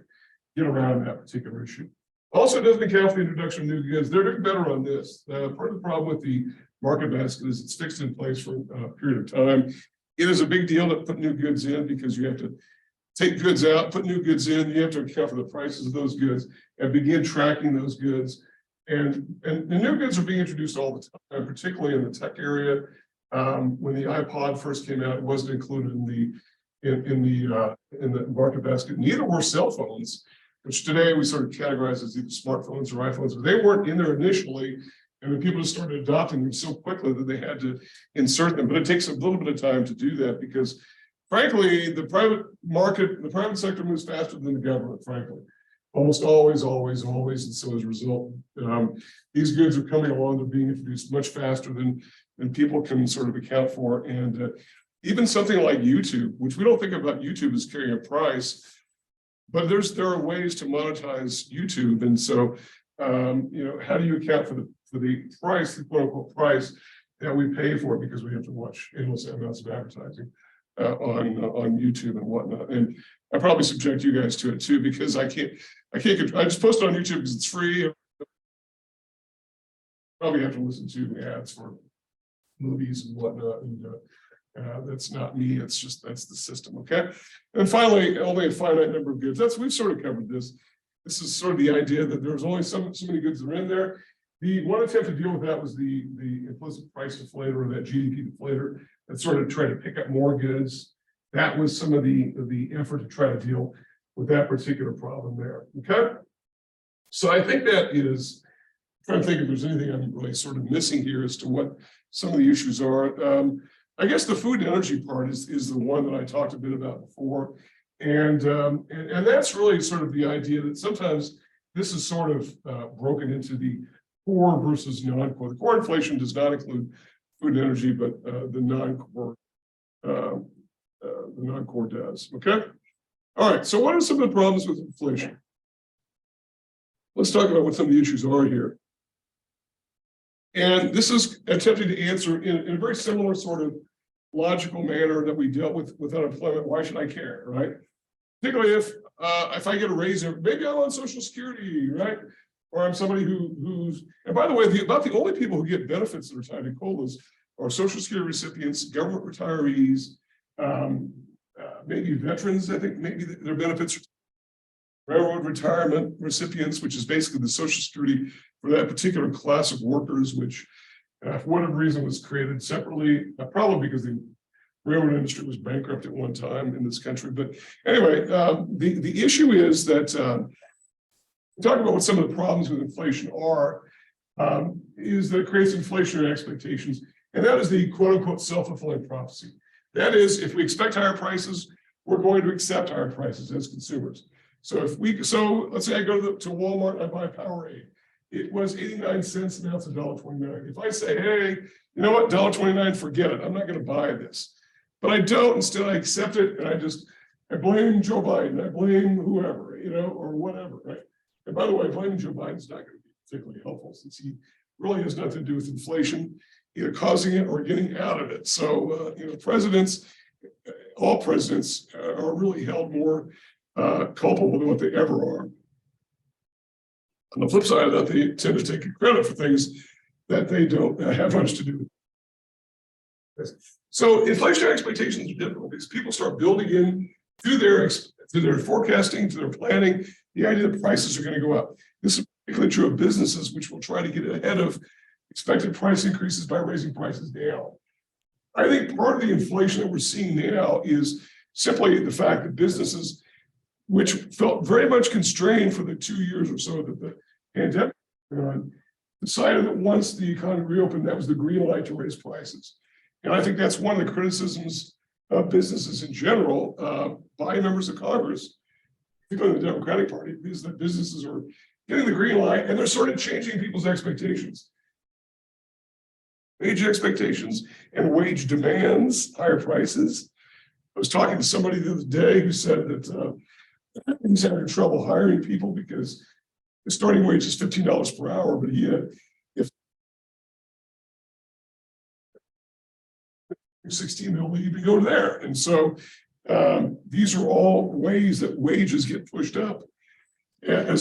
A: get around that particular issue. Also, it doesn't account for the introduction of new goods. They're doing better on this. Part of the problem with the market basket is it's fixed in place for a period of time. It is a big deal to put new goods in because you have to take goods out, put new goods in. You have to account for the prices of those goods and begin tracking those goods. And the new goods are being introduced all the time, particularly in the tech area. When the iPod first came out, it wasn't included in the market basket. Neither were cell phones, which today we sort of categorize as either smartphones or iPhones, but they weren't in there initially. And then people just started adopting them so quickly that they had to insert them. But it takes a little bit of time to do that because, frankly, the private sector moves faster than the government, frankly. Almost always. And so as a result, these goods are coming along, they're being introduced much faster than people can sort of account for. And even something like YouTube, which we don't think about YouTube as carrying a price, but there are ways to monetize YouTube. And so, how do you account for the price, the quote unquote price that we pay for it because we have to watch endless amounts of advertising on YouTube and whatnot. And I probably subject you guys to it too, because I just post it on YouTube because it's free. Probably have to listen to ads for movies and whatnot. And that's not me. That's the system. Okay. And finally, only a finite number of goods. We've sort of covered this. This is sort of the idea that there's only so many goods that are in there. The one attempt to deal with that was the implicit price deflator, or that GDP deflator, that sort of tried to pick up more goods. That was some of the effort to try to deal with that particular problem there. Okay. So I think that is, I'm trying to think if there's anything I'm really sort of missing here as to what some of the issues are. I guess the food and energy part is the one that I talked a bit about before. And that's really sort of the idea that sometimes this is sort of broken into the core versus non-core. The core inflation does not include food and energy, but the non-core does. Okay. All right. So what are some of the problems with inflation? Let's talk about what some of the issues are here. And this is attempting to answer in a very similar sort of logical manner that we dealt with unemployment. Why should I care, right? Particularly if I get a raise, maybe I'm on Social Security, right? Or I'm somebody who's, and by the way, about the only people who get benefits that are tied to COLAs are Social Security recipients, government retirees, maybe veterans. I think maybe their benefits are railroad retirement recipients, which is basically the Social Security for that particular class of workers, which for whatever reason was created separately, probably because the railroad industry was bankrupt at one time in this country. But anyway, the issue is that talking about what some of the problems with inflation are, is that it creates inflationary expectations. And that is the quote unquote self-fulfilling prophecy. That is, if we expect higher prices, we're going to accept higher prices as consumers. So let's say I go to Walmart and I buy Powerade. It was 89 cents, now it's $1.29. If I say, hey, you know what, $1.29, forget it. I'm not going to buy this. But I don't. Instead, I accept it, and I blame Joe Biden. I blame whoever, or whatever, right? And by the way, blaming Joe Biden is not going to be particularly helpful, since he really has nothing to do with inflation, either causing it or getting out of it. So, all presidents are really held more culpable than what they ever are. On the flip side of that, they tend to take credit for things that they don't have much to do with. So inflationary expectations are difficult because people start building in to their forecasting, to their planning, the idea that prices are going to go up. This is particularly true of businesses, which will try to get ahead of expected price increases by raising prices down. I think part of the inflation that we're seeing now is simply the fact that businesses, which felt very much constrained for the 2 years or so that the pandemic went on, decided that once the economy reopened, that was the green light to raise prices. And I think that's one of the criticisms of businesses in general by members of Congress, particularly the Democratic Party, is that businesses are getting the green light and they're sort of changing people's expectations. Wage expectations and wage demands, higher prices. I was talking to somebody the other day who said that he's having trouble hiring people because the starting wage is $15 per hour, but 16, they'll even go there. And so these are all ways that wages get pushed up. And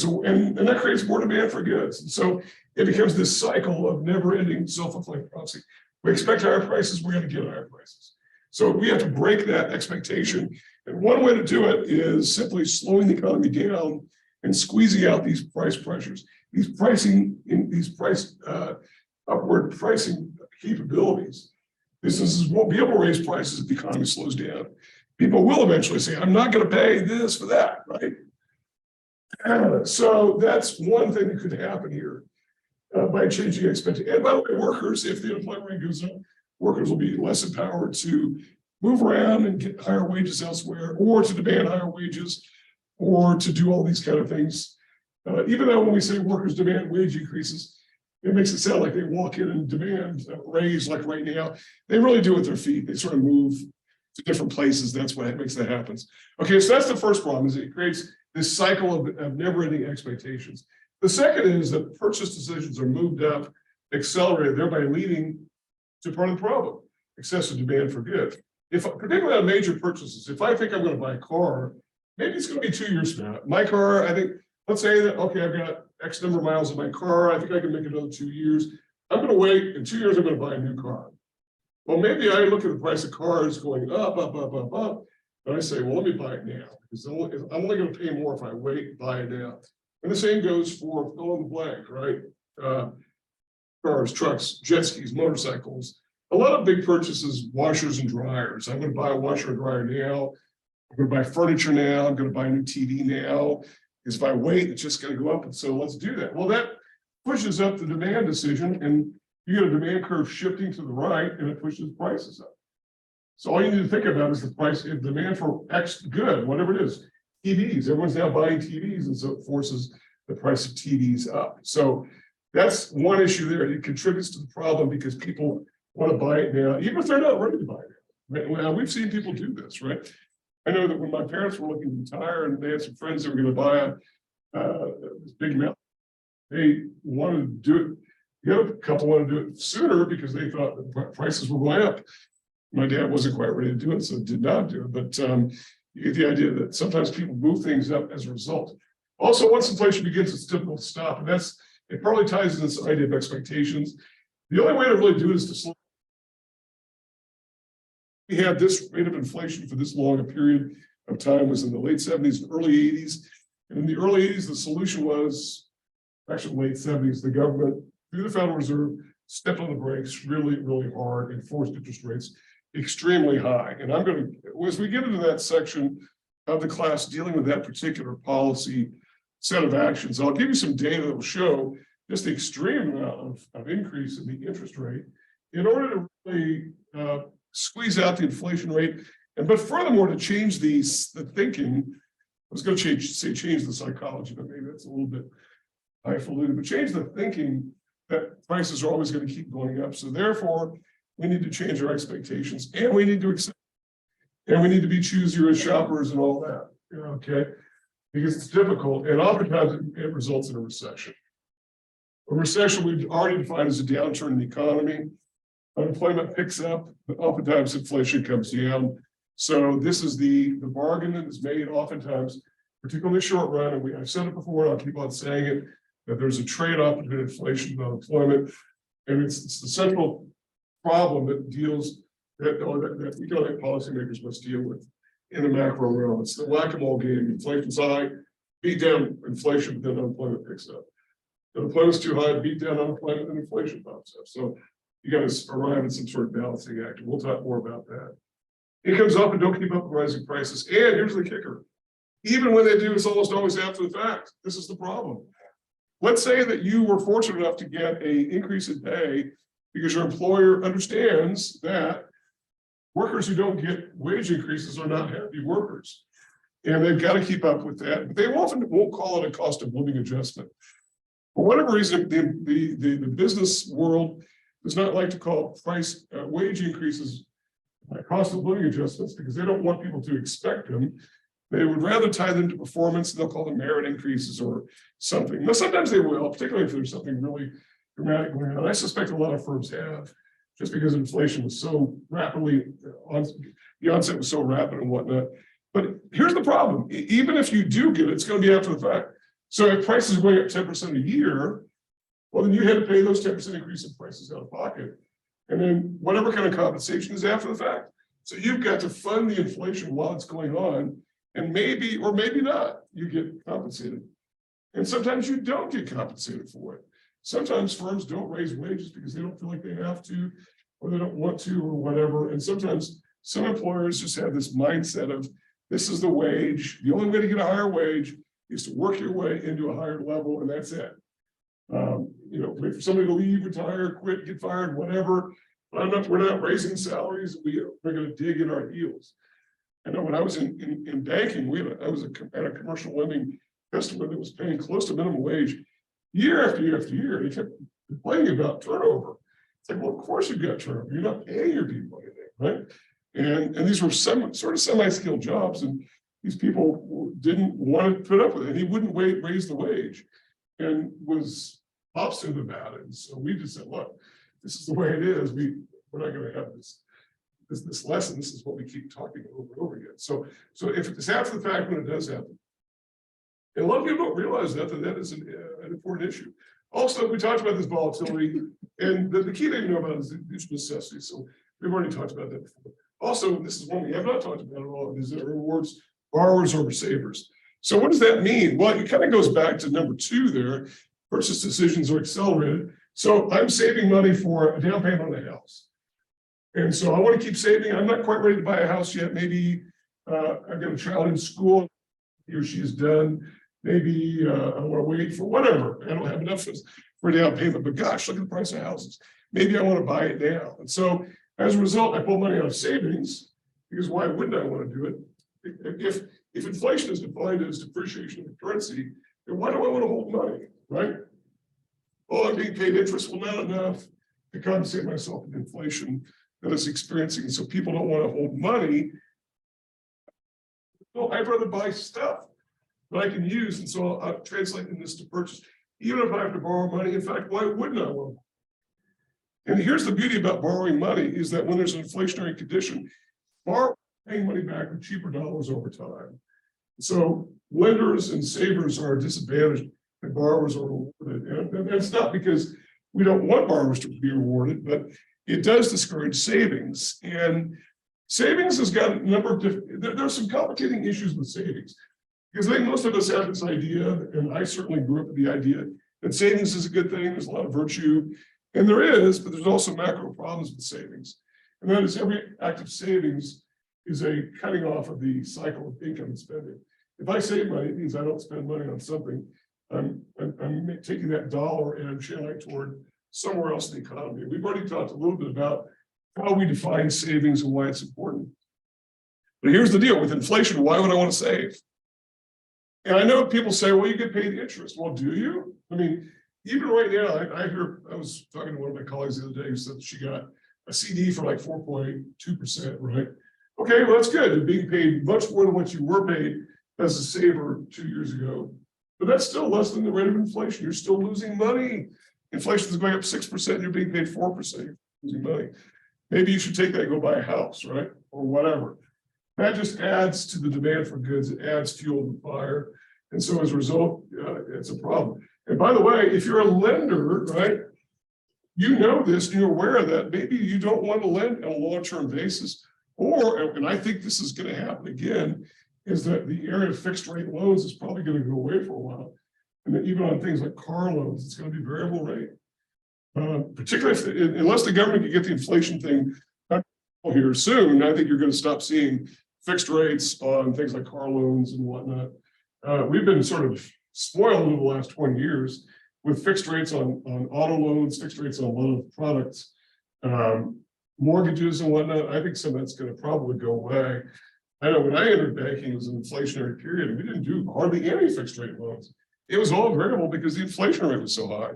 A: that creates more demand for goods. And so it becomes this cycle of never-ending self-fulfilling prophecy. We expect higher prices, we're going to get higher prices. So we have to break that expectation. And one way to do it is simply slowing the economy down and squeezing out these price pressures, these upward pricing capabilities. Businesses won't be able to raise prices if the economy slows down. People will eventually say, I'm not going to pay this for that, right? So that's one thing that could happen here by changing expectations. And by the way, workers, if the unemployment rate goes up, workers will be less empowered to move around and get higher wages elsewhere, or to demand higher wages, or to do all these kind of things. Even though when we say workers demand wage increases, it makes it sound like they walk in and demand a raise like right now. They really do with their feet. They sort of move to different places. That's what makes that happen. Okay, so that's the first problem, is it creates this cycle of never-ending expectations. The second is that purchase decisions are moved up, accelerated, thereby leading to part of the problem, excessive demand for goods. Particularly on major purchases, if I think I'm going to buy a car, maybe it's going to be 2 years from now. My car, I think, let's say that, okay, I've got X number of miles in my car. I think I can make another 2 years. I'm going to wait. In 2 years, I'm going to buy a new car. Well, maybe I look at the price of cars going up. And I say, well, let me buy it now, because I'm only going to pay more if I wait and buy it now. And the same goes for fill in the blank, right? Cars, trucks, jet skis, motorcycles. A lot of big purchases, washers and dryers. I'm going to buy a washer and dryer now. I'm going to buy furniture now. I'm going to buy a new TV now. Because if I wait, it's just going to go up. And so let's do that. Well, that pushes up the demand decision, and you get a demand curve shifting to the right, and it pushes prices up. So all you need to think about is the price, demand for X good, whatever it is. TVs, everyone's now buying TVs, and so it forces the price of TVs up. So that's one issue there. It contributes to the problem because people want to buy it now, even if they're not ready to buy it. Right? Well, we've seen people do this, right? I know that when my parents were looking to retire and they had some friends that were going to buy this big amount, they wanted to do it. The other couple wanted to do it sooner because they thought the prices were going up. My dad wasn't quite ready to do it, so did not do it. But you get the idea that sometimes people move things up as a result. Also, once inflation begins, it's difficult to stop. And it probably ties into this idea of expectations. The only way to really do it is to slow. We had this rate of inflation for this long a period of time was in the late 70s and early 80s. And in the early 80s, the solution was, actually late 70s, the government, through the Federal Reserve, stepped on the brakes really, really hard and forced interest rates extremely high. And I'm going to, as we get into that section of the class dealing with that particular policy set of actions, I'll give you some data that will show just the extreme amount of increase in the interest rate in order to really squeeze out the inflation rate. But furthermore, to change the thinking, I was going to change the psychology, but maybe that's a little bit highfalutin, but change the thinking that prices are always going to keep going up. So therefore, we need to change our expectations, and we need to accept, and we need to be choosier as shoppers and all that. Okay, because it's difficult, and oftentimes it results in a recession. A recession we've already defined as a downturn in the economy. Unemployment picks up, but oftentimes inflation comes down. So this is the bargain that is made oftentimes, particularly in the short run. And I've said it before, and I'll keep on saying it, that there's a trade-off between inflation and unemployment. And it's the central problem that that economic policymakers must deal with in the macro realm. It's the whack-a-mole game. Inflation's high, beat down inflation, but then unemployment picks up. The unemployment's too high, beat down unemployment, and inflation pops up. So you got to arrive at some sort of balancing act. We'll talk more about that. Incomes up and don't keep up with rising prices. And here's the kicker. Even when they do, it's almost always after the fact. This is the problem. Let's say that you were fortunate enough to get an increase in pay because your employer understands that workers who don't get wage increases are not happy workers. And they've got to keep up with that. But they often won't call it a cost of living adjustment. For whatever reason, the business world does not like to call wage increases cost of living adjustments because they don't want people to expect them. They would rather tie them to performance, and they'll call them merit increases or something. Now, sometimes they will, particularly if there's something really dramatic going on. I suspect a lot of firms have just because inflation was so rapidly the onset was so rapid and whatnot. But here's the problem: even if you do get it, it's going to be after the fact. So if prices are going up 10% a year, well, then you had to pay those 10% increase in prices out of pocket, and then whatever kind of compensation is after the fact. So you've got to fund the inflation while it's going on, and maybe or maybe not, you get compensated. And sometimes you don't get compensated for it. Sometimes firms don't raise wages because they don't feel like they have to, or they don't want to, or whatever. And sometimes some employers just have this mindset of, this is the wage. The only way to get a higher wage is to work your way into a higher level, and that's it. You know, wait for somebody to leave, retire, quit, get fired, whatever. But we're not raising salaries. We're going to dig in our heels. I know when I was in banking, I was at a commercial lending customer that was paying close to minimum wage year after year after year. They kept complaining about turnover. It's like, well, of course you've got turnover. You're not paying your people anything, right? And these were some sort of semi-skilled jobs, and these people didn't want to put up with it. And he wouldn't raise the wage, and was obstinate about it. And so we just said, look, this is the way it is. We're not going to have this lesson. This is what we keep talking over and over again. So if it's after the fact when it does happen, and a lot of people don't realize that is an important issue. Also, we talked about this volatility, and the key thing to know about is the mutual necessity. So we've already talked about that before. Also, this is one we have not talked about at all, is it rewards borrowers over savers. So what does that mean? Well, it kind of goes back to number 2 there. Purchase decisions are accelerated. So I'm saving money for a down payment on a house. And so I want to keep saving. I'm not quite ready to buy a house yet. Maybe I've got a child in school, he or she is done. Maybe I want to wait for whatever. I don't have enough for a down payment, but gosh, look at the price of houses. Maybe I want to buy it now. And so as a result, I pull money out of savings, because why wouldn't I want to do it? If inflation is defined as depreciation of the currency, then why do I want to hold money, right? Oh, I'm being paid interest. Well, not enough to compensate myself with inflation that it's experiencing. So people don't want to hold money. No, I'd rather buy stuff that I can use. And so I'll translate this to purchase, even if I have to borrow money. In fact, why wouldn't I want? And here's the beauty about borrowing money, is that when there's an inflationary condition, paying money back with cheaper dollars over time. So lenders and savers are disadvantaged and borrowers are rewarded. And it's not because we don't want borrowers to be rewarded, but it does discourage savings. And savings has got a number of different, there's some complicating issues with savings. Because I think most of us have this idea, and I certainly grew up with the idea, that savings is a good thing. There's a lot of virtue, and there is, but there's also macro problems with savings. And that is, every act of savings is a cutting off of the cycle of income and spending. If I save money, it means I don't spend money on something. I'm taking that dollar and I'm channeling it toward somewhere else in the economy. We've already talked a little bit about how we define savings and why it's important. But here's the deal with inflation. Why would I want to save? And I know people say, well, you get paid interest. Well, do you? I mean, even right now, I was talking to one of my colleagues the other day who said she got a CD for like 4.2%, right? Okay, well, that's good. You're being paid much more than what you were paid as a saver 2 years ago. But that's still less than the rate of inflation. You're still losing money. Inflation is going up 6%, you're being paid 4%, you're losing money. Maybe you should take that and go buy a house, right? Or whatever. That just adds to the demand for goods. It adds fuel to the fire. And so as a result, it's a problem. And by the way, if you're a lender, right, you know this and you're aware of that. Maybe you don't want to lend on a long-term basis. Or, and I think this is going to happen again, is that the area of fixed rate loans is probably going to go away for a while. And then even on things like car loans, it's going to be variable rate. Particularly unless the government can get the inflation thing here soon, I think you're going to stop seeing fixed rates on things like car loans and whatnot. We've been sort of spoiled over the last 20 years with fixed rates on auto loans, fixed rates on a lot of products, mortgages and whatnot. I think some of that's going to probably go away. I know when I entered banking, it was an inflationary period, and we didn't do hardly any fixed rate loans. It was all variable because the inflation rate was so high.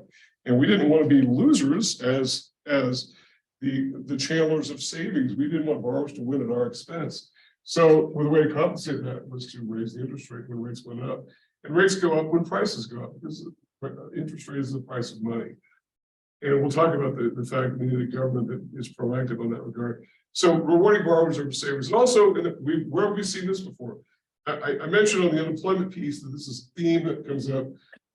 A: And we didn't want to be losers as the channelers of savings. We didn't want borrowers to win at our expense. So the way to compensate that was to raise the interest rate when rates went up. And rates go up when prices go up, because interest rate is the price of money. And we'll talk about the fact that we need a government that is proactive on that regard. So rewarding borrowers over savers. And also, where have we seen this before? I mentioned on the unemployment piece that this is a theme that comes up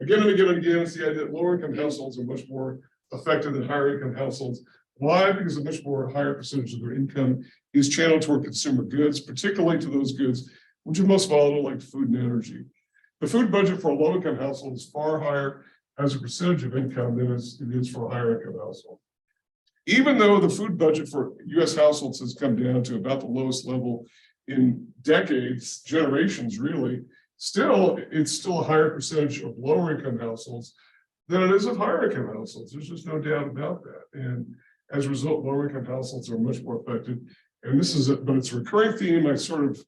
A: again and again and again. It's the idea that lower income households are much more affected than higher income households. Why? Because a much more higher percentage of their income is channeled toward consumer goods, particularly to those goods which are most volatile, like food and energy. The food budget for a low income household is far higher as a percentage of income than it is for a higher income household. Even though the food budget for US households has come down to about the lowest level in decades, generations really, it's still a higher percentage of lower income households than it is of higher income households. There's just no doubt about that. And as a result, lower income households are much more affected. And but it's a recurring theme. I sort of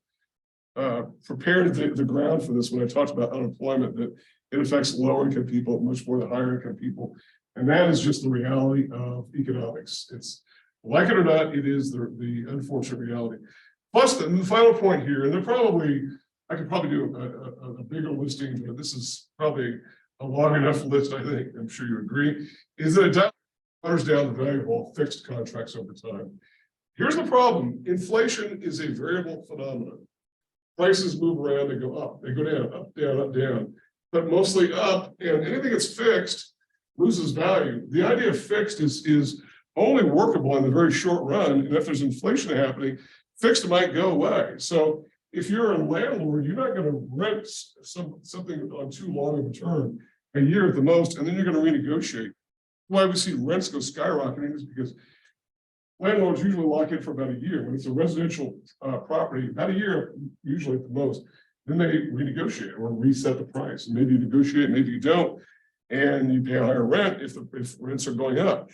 A: prepared the ground for this when I talked about unemployment, that it affects lower income people much more than higher income people. And that is just the reality of economics. It's like it or not, it is the unfortunate reality. Plus, the final point here, and I could probably do a bigger listing, but this is probably a long enough list, I think, I'm sure you agree, is that it waters down the value of all fixed contracts over time. Here's the problem. Inflation is a variable phenomenon. Prices move around, they go up, they go down, up, down, up, down, but mostly up, and anything that's fixed loses value. The idea of fixed is only workable in the very short run, and if there's inflation happening, fixed might go away. So if you're a landlord, you're not going to rent something on too long of a term, a year at the most, and then you're going to renegotiate. Why we see rents go skyrocketing is because landlords usually lock in for about a year. When it's a residential property, about a year, usually at the most, then they renegotiate or reset the price. And maybe you negotiate, maybe you don't, and you pay a higher rent if rents are going up.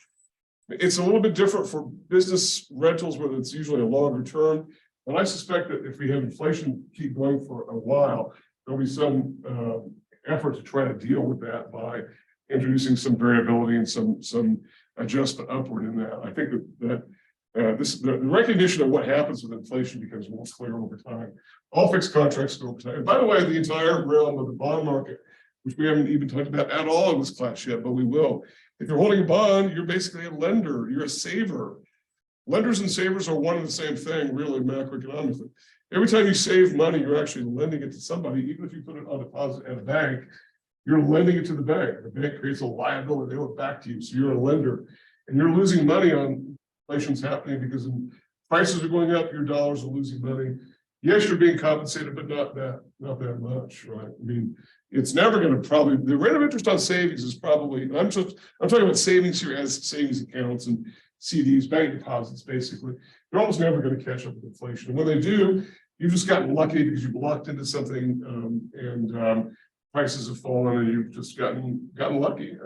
A: It's a little bit different for business rentals, where it's usually a longer term. And I suspect that if we have inflation keep going for a while, there'll be some effort to try to deal with that by introducing some variability and some adjustment upward in that. I think that the recognition of what happens with inflation becomes more clear over time. All fixed contracts go over time. And by the way, the entire realm of the bond market, which we haven't even talked about at all in this class yet, but we will. If you're holding a bond, you're basically a lender, you're a saver. Lenders and savers are one and the same thing, really, macroeconomically. Every time you save money, you're actually lending it to somebody. Even if you put it on deposit at a bank, you're lending it to the bank. The bank creates a liability, they owe it back to you. So you're a lender, and you're losing money on inflation's happening because prices are going up, your dollars are losing money. Yes, you're being compensated, but not that much, right? I mean, it's never going to the rate of interest on savings is probably, I'm talking about savings here as savings accounts and CDs, bank deposits, basically. They're almost never going to catch up with inflation. And when they do, you've just gotten lucky because you've locked into something and prices have fallen and you've just gotten lucky.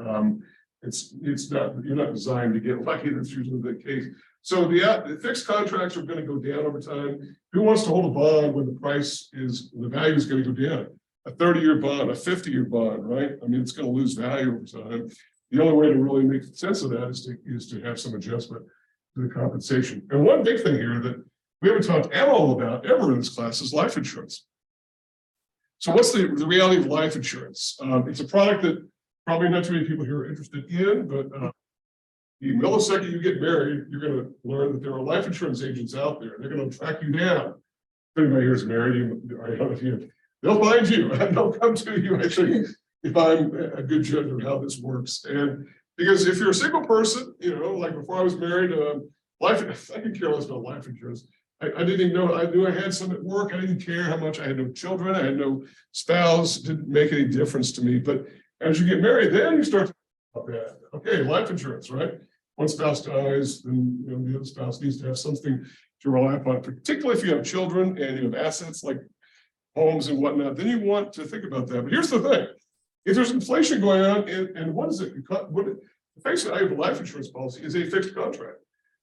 A: You're not designed to get lucky. That's usually the case. So the fixed contracts are going to go down over time. Who wants to hold a bond when the value is going to go down? A 30-year bond, a 50-year bond, right? I mean, it's going to lose value over time. The only way to really make sense of that is to have some adjustment to the compensation. And one big thing here that we haven't talked at all about ever in this class is life insurance. So what's the reality of life insurance? It's a product that probably not too many people here are interested in, but the millisecond you get married, you're going to learn that there are life insurance agents out there. They're going to track you down. If anybody here is married, they'll find you and they'll come to you, actually, if I'm a good judge of how this works. And because if you're a single person, like before I was married, I could care less about life insurance. I didn't even know, I knew I had some at work. I didn't care how much. I had no children. I had no spouse. It didn't make any difference to me. But as you get married, then you start to think about that. Okay, life insurance, right? One spouse dies, then the other spouse needs to have something to rely upon, particularly if you have children and you have assets like homes and whatnot. Then you want to think about that. But here's the thing. If there's inflation going on, and what is it? The face value of a life insurance policy is a fixed contract.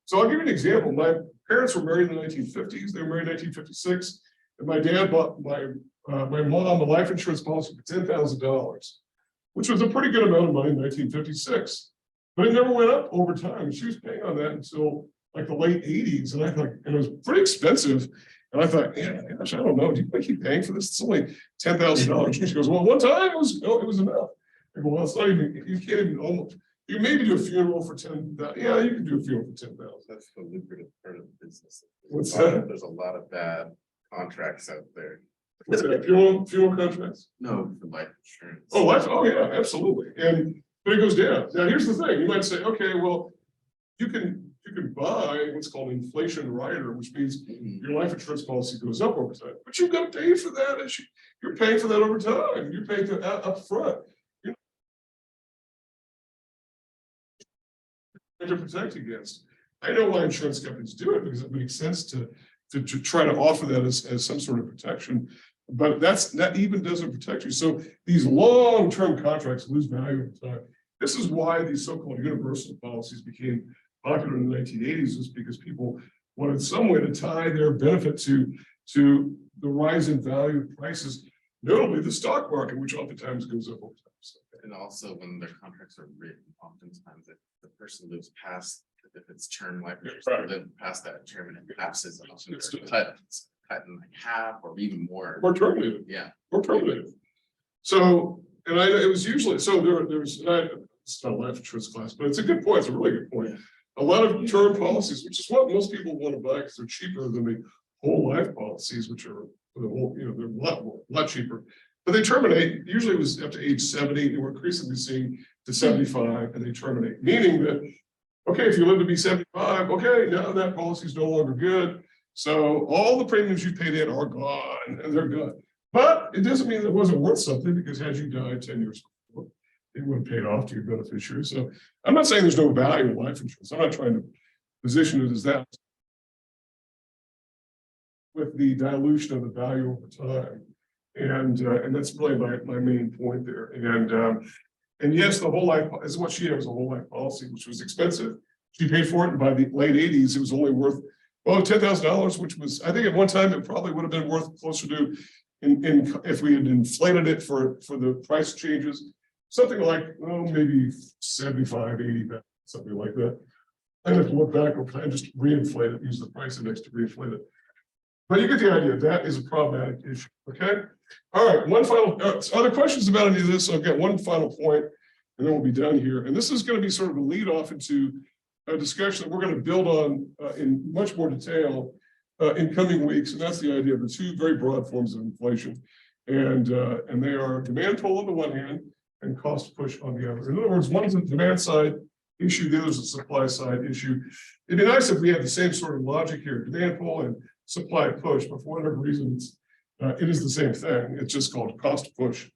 A: So I'll give you an example. My parents were married in the 1950s. They were married in 1956. And my dad bought my mom a life insurance policy for $10,000, which was a pretty good amount of money in 1956. But it never went up over time. She was paying on that until like the late 80s. And I thought, and it was pretty expensive. And I thought, gosh, I don't know. Do you keep paying for this? It's only $10,000. She goes, well, one time it was enough. I go, well, it's not even, you can't even You maybe do a funeral for 10. Yeah, you can do a funeral for 10,000.
B: That's the lucrative part of the business.
A: What's that?
B: There's a lot of bad contracts out there.
A: What's that? Funeral contracts?
B: No, for life insurance.
A: Oh, life. Oh, yeah, absolutely. But it goes down. Now, here's the thing. You might say, okay, well, you can buy what's called inflation rider, which means your life insurance policy goes up over time. But you've got to pay for that. You're paying for that over time. You're paying for that up front. To protect against. I know why insurance companies do it, because it makes sense to try to offer that as some sort of protection, but that even doesn't protect you. So these long-term contracts lose value over time. This is why these so-called universal policies became popular in the 1980s, is because people wanted some way to tie their benefit to the rise in value of prices, notably the stock market, which oftentimes goes up over time. So,
B: And also when their contracts are written, oftentimes if the person lives past, if it's term life,
A: Right.
B: live past that term and it lapses, and often
A: It's
B: it's cut in like half or even more.
A: or terminated.
B: Yeah.
A: Or terminated. So, and it was usually, so there's, it's not a life insurance class, but it's a good point. It's a really good point.
B: Yeah.
A: A lot of term policies, which is what most people want to buy because they're cheaper than the whole life policies, which are the whole, they're a lot cheaper. But they terminate, usually it was up to age 70, and we're increasingly seeing to 75, and they terminate, meaning that, okay, if you live to be 75, okay, now that policy is no longer good. So all the premiums you paid in are gone, and they're gone. But it doesn't mean it wasn't worth something, because had you died 10 years before, it would have paid off to your beneficiary. So I'm not saying there's no value in life insurance. I'm not trying to position it as that. With the dilution of the value over time. And that's really my main point there. And yes, the whole life is what she had, was a whole life policy, which was expensive. She paid for it, and by the late 80s, it was only worth, well, $10,000, which was, I think at one time it probably would have been worth closer to, if we had inflated it for the price changes, something like, oh, maybe 75, 80, something like that. I have to look back over time, just reinflate it, use the price index to reinflate it. But you get the idea. That is a problematic issue. Okay. All right. One final other questions about any of this. I've got one final point, and then we'll be done here. And this is going to be sort of a lead off into a discussion that we're going to build on in much more detail in coming weeks. And that's the idea of the two very broad forms of inflation, and they are demand pull on the one hand and cost push on the other. In other words, one is a demand side issue, the other is a supply side issue. It'd be nice if we had the same sort of logic here: demand pull and supply push, but for whatever reason, it is the same thing. It's just called cost push.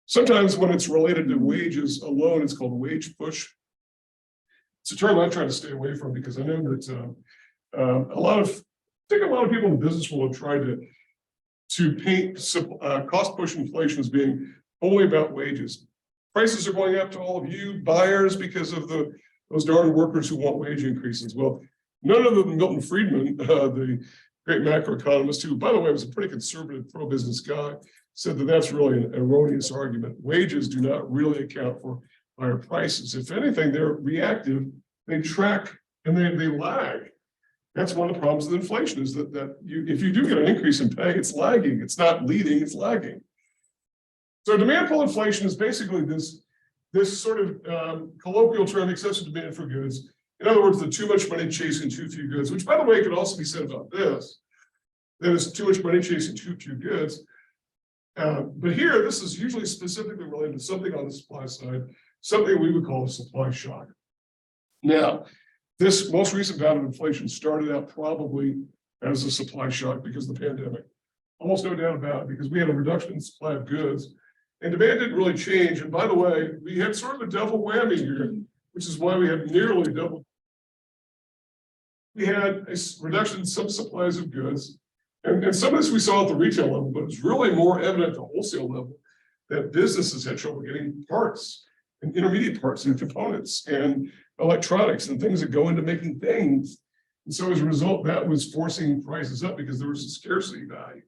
A: Sometimes when it's related to wages alone, it's called wage push. It's a term I'm trying to stay away from, because I know that a lot of people in the business world have tried to paint cost push inflation as being only about wages. Prices are going up to all of you buyers because of those darn workers who want wage increases. Well, none other than Milton Friedman, the great macroeconomist, who, by the way, was a pretty conservative pro-business guy, said that that's really an erroneous argument. Wages do not really account for higher prices. If anything, they're reactive, they track, and they lag. That's one of the problems with inflation, is that if you do get an increase in pay, it's lagging. It's not leading, it's lagging. So demand pull inflation is basically this sort of colloquial term, excessive demand for goods. In other words, the too much money chasing too few goods, which, by the way, could also be said about this. That is too much money chasing too few goods. But here, this is usually specifically related to something on the supply side, something we would call a supply shock. Now, this most recent bout of inflation started out probably as a supply shock because of the pandemic. Almost no doubt about it, because we had a reduction in supply of goods and demand didn't really change. And by the way, we had sort of a double whammy here, which is why we had nearly double. We had a reduction in some supplies of goods. And some of this we saw at the retail level, but it's really more evident at the wholesale level that businesses had trouble getting parts and intermediate parts and components and electronics and things that go into making things. And so as a result, that was forcing prices up because there was a scarcity value.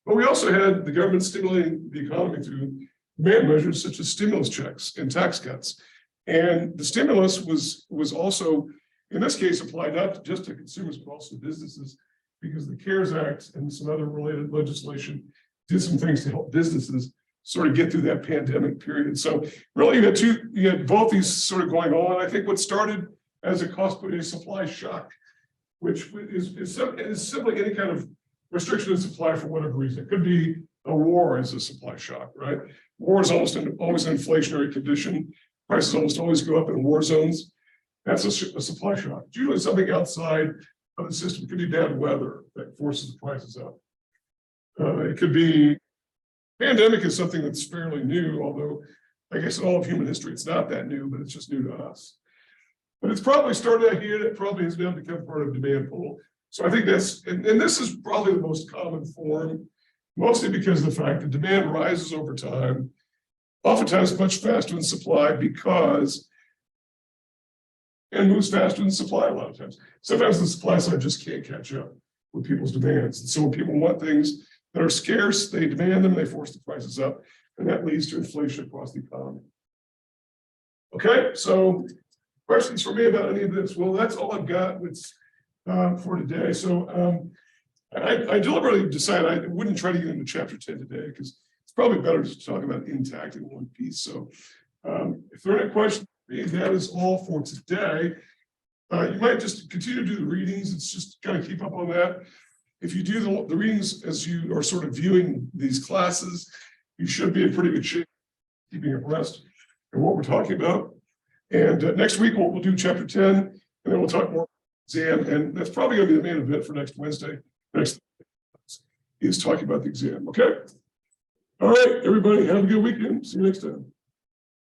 A: But we also had the government stimulating the economy through demand measures such as stimulus checks and tax cuts. And the stimulus was also, in this case, applied not just to consumers, but also businesses, because the CARES Act and some other related legislation did some things to help businesses sort of get through that pandemic period. So really you had both these sort of going on. I think what started as a supply shock, which is simply any kind of restriction of supply for whatever reason. It could be a war as a supply shock, right? War is always an inflationary condition. Prices almost always go up in war zones. That's a supply shock. It's usually something outside of the system. It could be bad weather that forces the prices up. It could be pandemic is something that's fairly new, although I guess in all of human history, it's not that new, but it's just new to us. But it's probably started out here. It probably has now become part of demand pull. So I think that's, and this is probably the most common form, mostly because of the fact that demand rises over time, oftentimes much faster than supply and moves faster than supply a lot of times. Sometimes the supply side just can't catch up with people's demands. And so when people want things that are scarce, they demand them, they force the prices up, and that leads to inflation across the economy. Okay, so questions for me about any of this? Well, that's all I've got for today. So I deliberately decided I wouldn't try to get into chapter 10 today because it's probably better to talk about intact in one piece. So if there are any questions, that is all for today. You might just continue to do the readings. It's just kind of keep up on that. If you do the readings as you are sort of viewing these classes, you should be in pretty good shape, keeping abreast of what we're talking about. And next week we'll do chapter 10, and then we'll talk more exam. And that's probably going to be the main event for next Wednesday. Next is talking about the exam. Okay. All right, everybody, have a good weekend. See you next time.